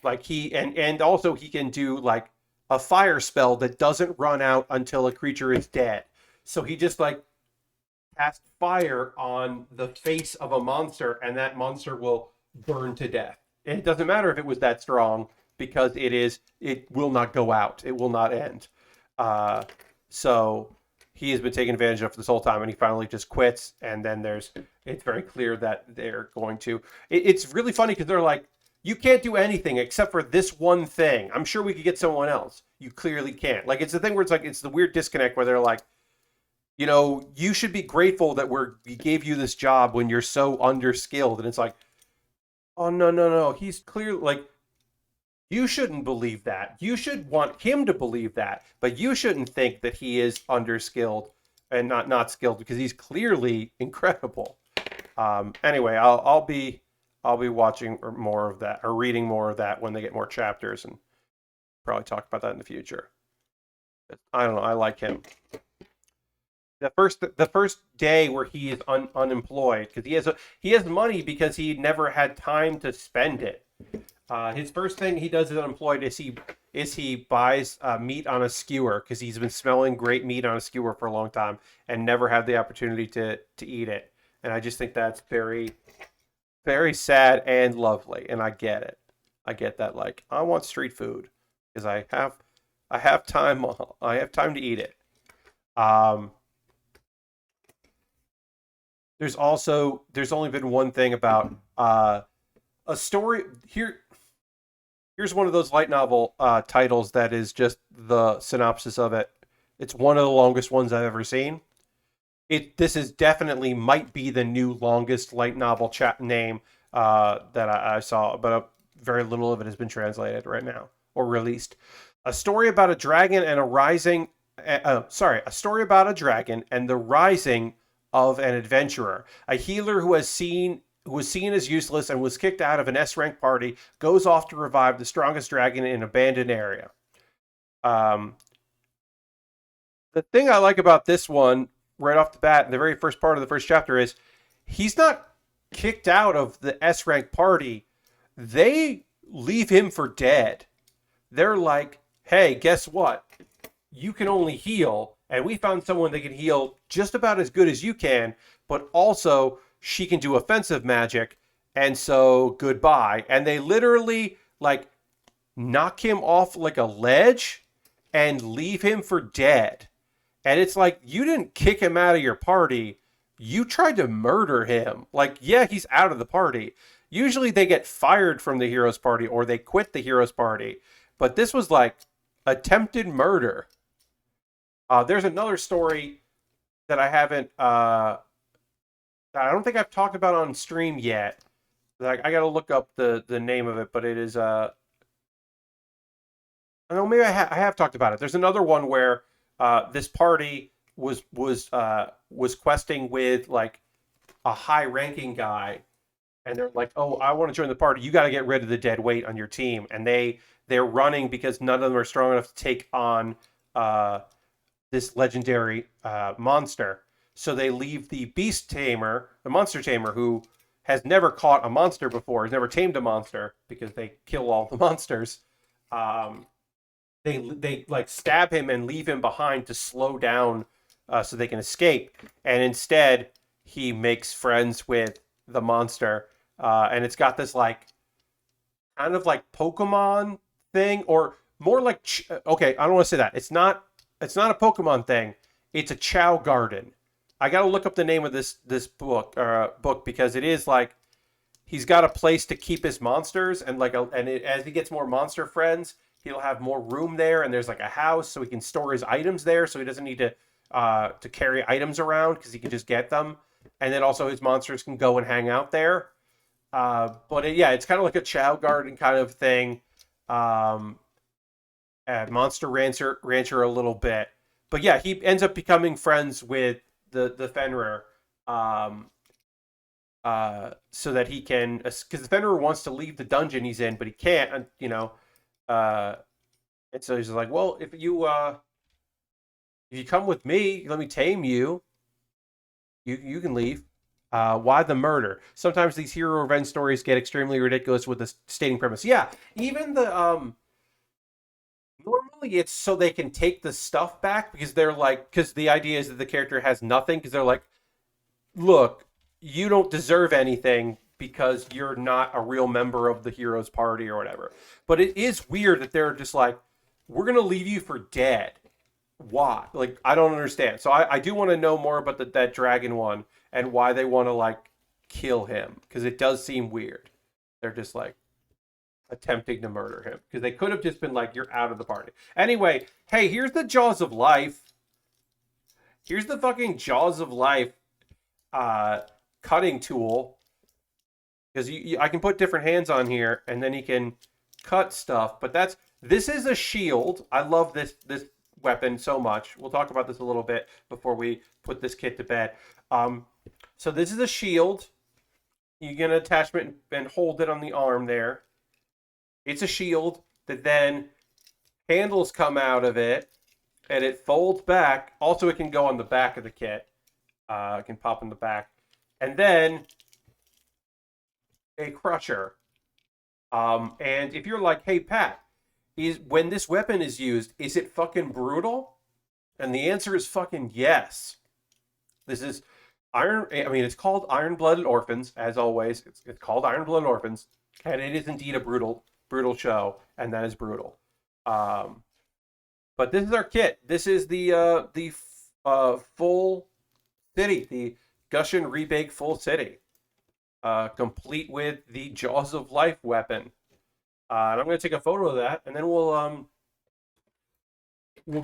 A: Like and also he can do like a fire spell that doesn't run out until a creature is dead. So he just like cast fire on the face of a monster, and that monster will burn to death. And it doesn't matter if it was that strong because it will not go out. It will not end. Uh, so he has been taken advantage of this whole time, and he finally just quits. And then it's very clear that they're going to. It's really funny because they're like, you can't do anything except for this one thing. I'm sure we could get someone else. You clearly can't. Like it's the thing where it's like it's the weird disconnect where they're like, you should be grateful that we gave you this job when you're so underskilled. And it's like, oh no, no, no. He's clear like you shouldn't believe that. You should want him to believe that, but you shouldn't think that he is underskilled and not skilled because he's clearly incredible. Anyway, I'll be watching more of that or reading more of that when they get more chapters and probably talk about that in the future. I don't know. I like him. The first day where he is unemployed because he has money because he never had time to spend it. His first thing he does as unemployed is he buys meat on a skewer because he's been smelling great meat on a skewer for a long time and never had the opportunity to eat it. And I just think that's very very sad and lovely, and I get it. I get that. Like I want street food because I have time. I have time to eat it. Um, there's only been one thing about a story here. Here's one of those light novel titles that is just the synopsis of it. It's one of the longest ones I've ever seen. This is definitely might be the new longest light novel name that I saw, but very little of it has been translated right now or released. A story about a dragon and a rising. A story about a dragon and the rising of an adventurer. A healer who was seen as useless and was kicked out of an S rank party goes off to revive the strongest dragon in an abandoned area. Um, the thing I like about this one right off the bat, in the very first part of the first chapter, is he's not kicked out of the S rank party. They leave him for dead. They're like, hey, guess what? You can only heal, and we found someone that can heal just about as good as you can, but also she can do offensive magic, and so goodbye. And they literally like knock him off like a ledge and leave him for dead. And it's like, you didn't kick him out of your party. You tried to murder him. Like, yeah, he's out of the party. Usually they get fired from the hero's party or they quit the hero's party. But this was like attempted murder. There's another story that I don't think I've talked about on stream yet. Like, I got to look up the name of it, but it is I don't know, maybe I have talked about it. There's another one where this party was questing with like a high ranking guy, and they're like, "Oh, I want to join the party. You got to get rid of the dead weight on your team." And they're running because none of them are strong enough to take on this legendary monster. So they leave the beast tamer, the monster tamer, who has never caught a monster before, has never tamed a monster because they kill all the monsters. Um, they like stab him and leave him behind to slow down so they can escape. And instead, he makes friends with the monster, and it's got this like kind of like Pokemon thing, or more like okay, I don't want to say that. It's not a Pokemon thing. It's a Chow Garden. I got to look up the name of this book because it is like he's got a place to keep his monsters, and as he gets more monster friends, he'll have more room there, and there's like a house so he can store his items there, so he doesn't need to carry items around because he can just get them, and then also his monsters can go and hang out there. Yeah, it's kind of like a Chow Garden kind of thing. Um, Monster Rancher a little bit, but yeah, he ends up becoming friends with the Fenrir. Um, so that he can, because the Fenrir wants to leave the dungeon he's in, but he can't, uh, and so he's like, well, if you come with me, let me tame you. You can leave. Why the murder? Sometimes these hero revenge stories get extremely ridiculous with the stating premise. Yeah, even the normally it's so they can take the stuff back because they're like, because the idea is that the character has nothing because they're like, look, you don't deserve anything because you're not a real member of the hero's party or whatever. But it is weird that they're just like, we're gonna leave you for dead. Why? Like, I don't understand. So I do want to know more about that dragon one and why they want to like kill him because it does seem weird. They're just like attempting to murder him because they could have just been like, you're out of the party. Anyway, hey, here's the Jaws of Life. Here's the fucking Jaws of Life uh, cutting tool because I can put different hands on here and then you can cut stuff. But this is a shield. I love this weapon so much. We'll talk about this a little bit before we put this kit to bed. So this is a shield. You get an attachment and hold it on the arm there. It's a shield that then handles come out of it, and it folds back. Also, it can go on the back of the kit. It can pop in the back. And then a crusher. And if you're like, hey, Pat, when this weapon is used, is it fucking brutal? And the answer is fucking yes. This is it's called Iron-Blooded Orphans, as always. It's called Iron-Blooded Orphans, and it is indeed a brutal show, and that is brutal. But this is our kit. This is the full city, the Gusion Rebake full city, complete with the Jaws of Life weapon. And I'm going to take a photo of that, and then we'll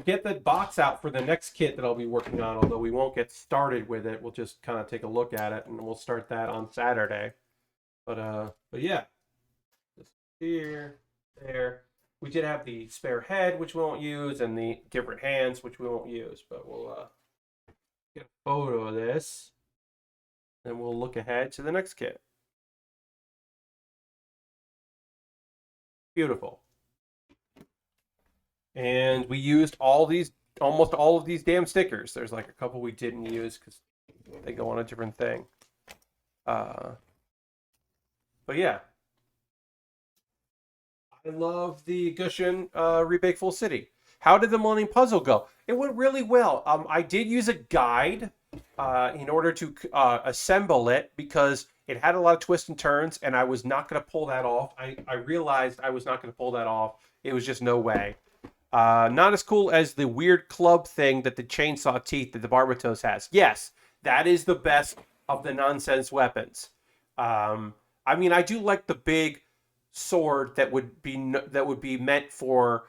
A: get the box out for the next kit that I'll be working on, although we won't get started with it. We'll just kind of take a look at it, and we'll start that on Saturday. But yeah. Just here, there. We did have the spare head, which we won't use, and the different hands, which we won't use. But we'll get a photo of this, and we'll look ahead to the next kit. Beautiful. And we used almost all of these damn stickers. There's like a couple we didn't use because they go on a different thing. But yeah. I love the Gusion Rebake Full City. How did the Millennium Puzzle go? It went really well. I did use a guide in order to assemble it because it had a lot of twists and turns, and I was not going to pull that off. I realized I was not going to pull that off. It was just no way. Not as cool as the weird club thing that the chainsaw teeth that the Barbatos has. Yes, that is the best of the nonsense weapons. I mean, I do like the big sword that would be meant for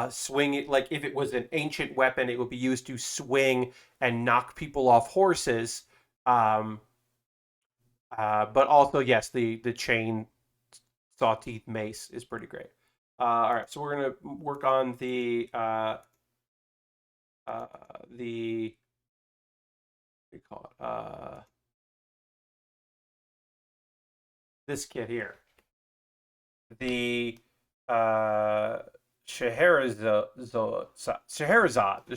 A: swinging. Like if it was an ancient weapon, it would be used to swing and knock people off horses. But also, yes, the chain saw teeth mace is pretty great. All right, so we're gonna work on the what do you call it? This kit here. The Scheherazade. The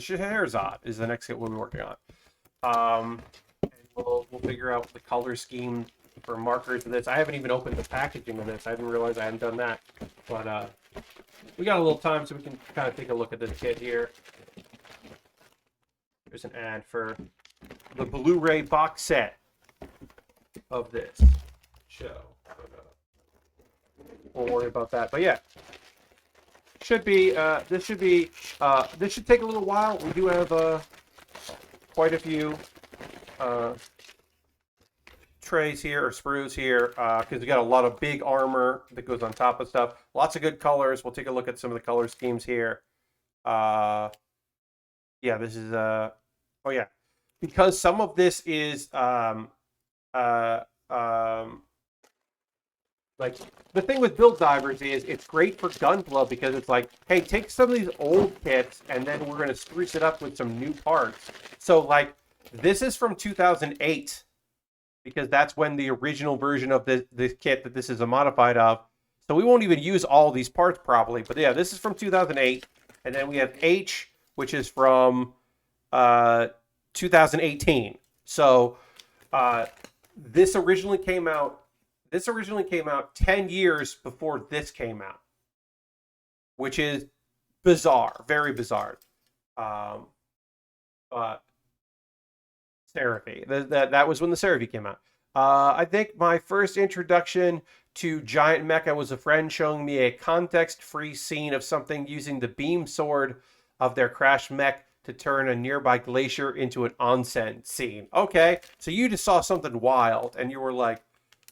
A: Scheherazade is the next kit we'll be working on. And we'll figure out the color scheme for markers of this. I haven't even opened the packaging of this. I didn't realize I hadn't done that. But we got a little time, so we can kind of take a look at this kit here. There's an ad for the Blu-ray box set of this show. Won't worry about that, but yeah, this should take a little while. We do have quite a few trays here or sprues here because we got a lot of big armor that goes on top of stuff. Lots of good colors. We'll take a look at some of the color schemes here. Yeah, this is oh yeah, because some of this is like the thing with build divers is it's great for Gunpla because it's like, hey, take some of these old kits and then we're gonna spruce it up with some new parts. So like this is from 2008 because that's when the original version of this kit that this is a modified of. So we won't even use all these parts probably. But yeah, this is from 2008, and then we have H, which is from 2018. So this originally came out 10 years before this came out, which is bizarre, very bizarre. But Seraphie, that was when the Seraphie came out. I think my first introduction to Giant Mecha was a friend showing me a context-free scene of something using the beam sword of their crashed mech to turn a nearby glacier into an onsen scene. Okay, so you just saw something wild, and you were like,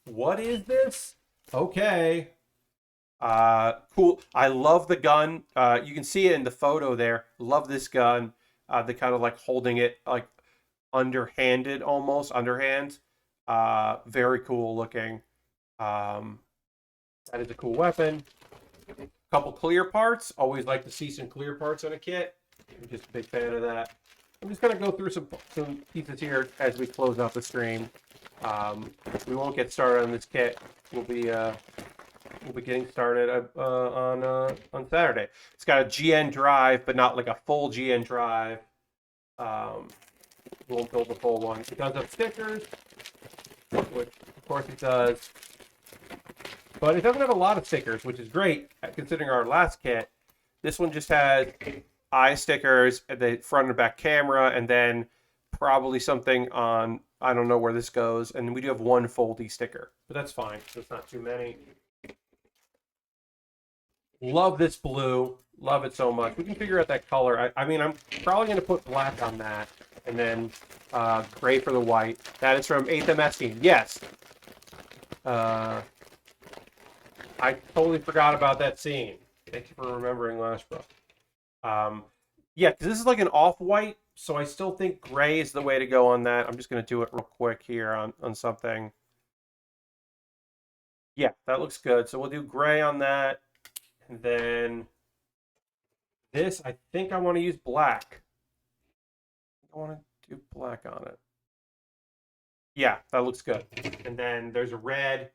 A: what is this? Okay. Cool. I love the gun. You can see it in the photo there. Love this gun. The kind of like holding it like underhanded, almost underhand. Very cool looking. That is a cool weapon. Couple clear parts. Always like to see some clear parts on a kit. I'm just a big fan of that. I'm just gonna go through some pieces here as we close out the stream. We won't get started on this kit. We'll be we'll be getting started on Saturday. It's got a GN drive, but not like a full GN drive. Won't build the full one. It does have stickers, which of course it does, but it doesn't have a lot of stickers, which is great considering our last kit. This one just has eye stickers, the front and back camera, and then probably something on, I don't know where this goes, and we do have one foldy sticker, but that's fine. There's not too many. Love this blue. Love it so much. We can figure out that color. I mean, I'm probably going to put black on that, and then gray for the white. That is from 8th MS team. Yes. I totally forgot about that scene. Thank you for remembering, Lashbrook. Yeah, because this is like an off-white, so I still think gray is the way to go on that. I'm just going to do it real quick here on something. Yeah, that looks good. So we'll do gray on that. And then this, I think I want to use black. I want to do black on it. Yeah, that looks good. And then there's a red,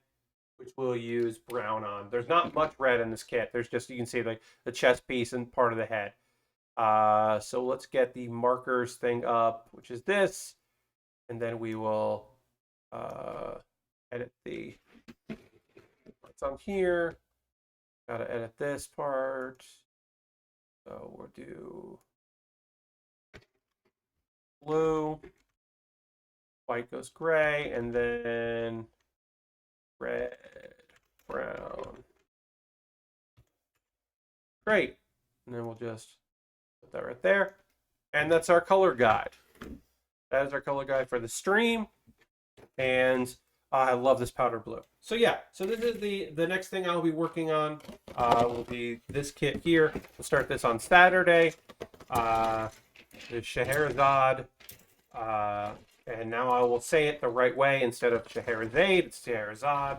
A: which we'll use brown on. There's not much red in this kit. There's just, you can see like the chest piece and part of the head. So let's get the markers thing up, which is this. And then we will edit the parts on here. Gotta edit this part. So we'll do blue, white goes gray, and then red, brown. Great. And then we'll just put that right there. And that's our color guide. That is our color guide for the stream. And I love this powder blue. So yeah, so this is the next thing I'll be working on. Will be this kit here. We'll start this on Saturday. The Scheherazade. And now I will say it the right way. Instead of Scheherazade, it's Scheherazade.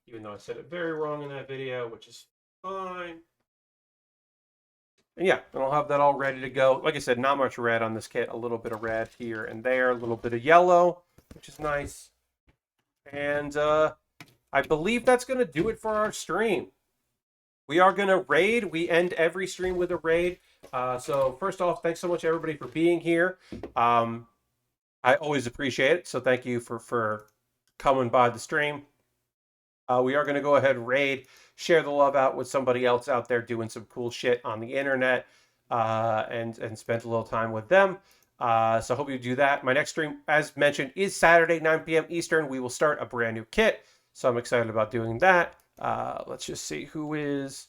A: Even though I said it very wrong in that video, which is fine. And yeah, and I'll have that all ready to go. Like I said, not much red on this kit. A little bit of red here and there. A little bit of yellow, which is nice. And I believe that's going to do it for our stream. We are going to raid. We end every stream with a raid. So first off, thanks so much, everybody, for being here. I always appreciate it. So thank you for coming by the stream. We are going to go ahead and raid, share the love out with somebody else out there doing some cool shit on the internet, and spend a little time with them. So I hope you do that. My next stream, as mentioned, is Saturday, 9 p.m. Eastern. We will start a brand new kit. So I'm excited about doing that. Let's just see who is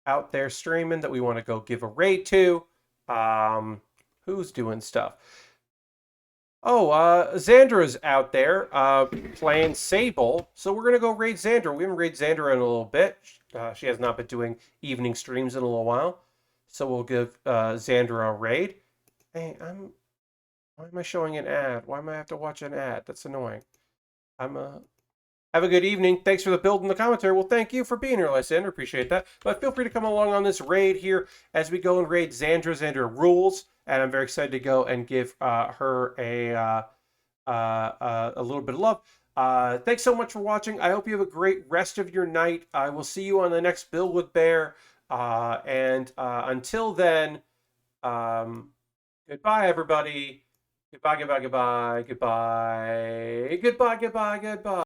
A: out there streaming that we want to go give a raid to. Who's doing stuff? Oh, Xandra's out there playing Sable. So we're going to go raid Xandra. We haven't raided Xandra in a little bit. She has not been doing evening streams in a little while. So we'll give Xandra a raid. Hey, why am I showing an ad? Why am I have to watch an ad? That's annoying. Have a good evening. Thanks for the build and the commentary. Well, thank you for being here, Lysander. Appreciate that. But feel free to come along on this raid here as we go and raid Xandra. Xandra rules, and I'm very excited to go and give her a little bit of love. Thanks so much for watching. I hope you have a great rest of your night. I will see you on the next build with Baer. And until then, goodbye, everybody. Goodbye, goodbye, goodbye, goodbye, goodbye, goodbye, goodbye.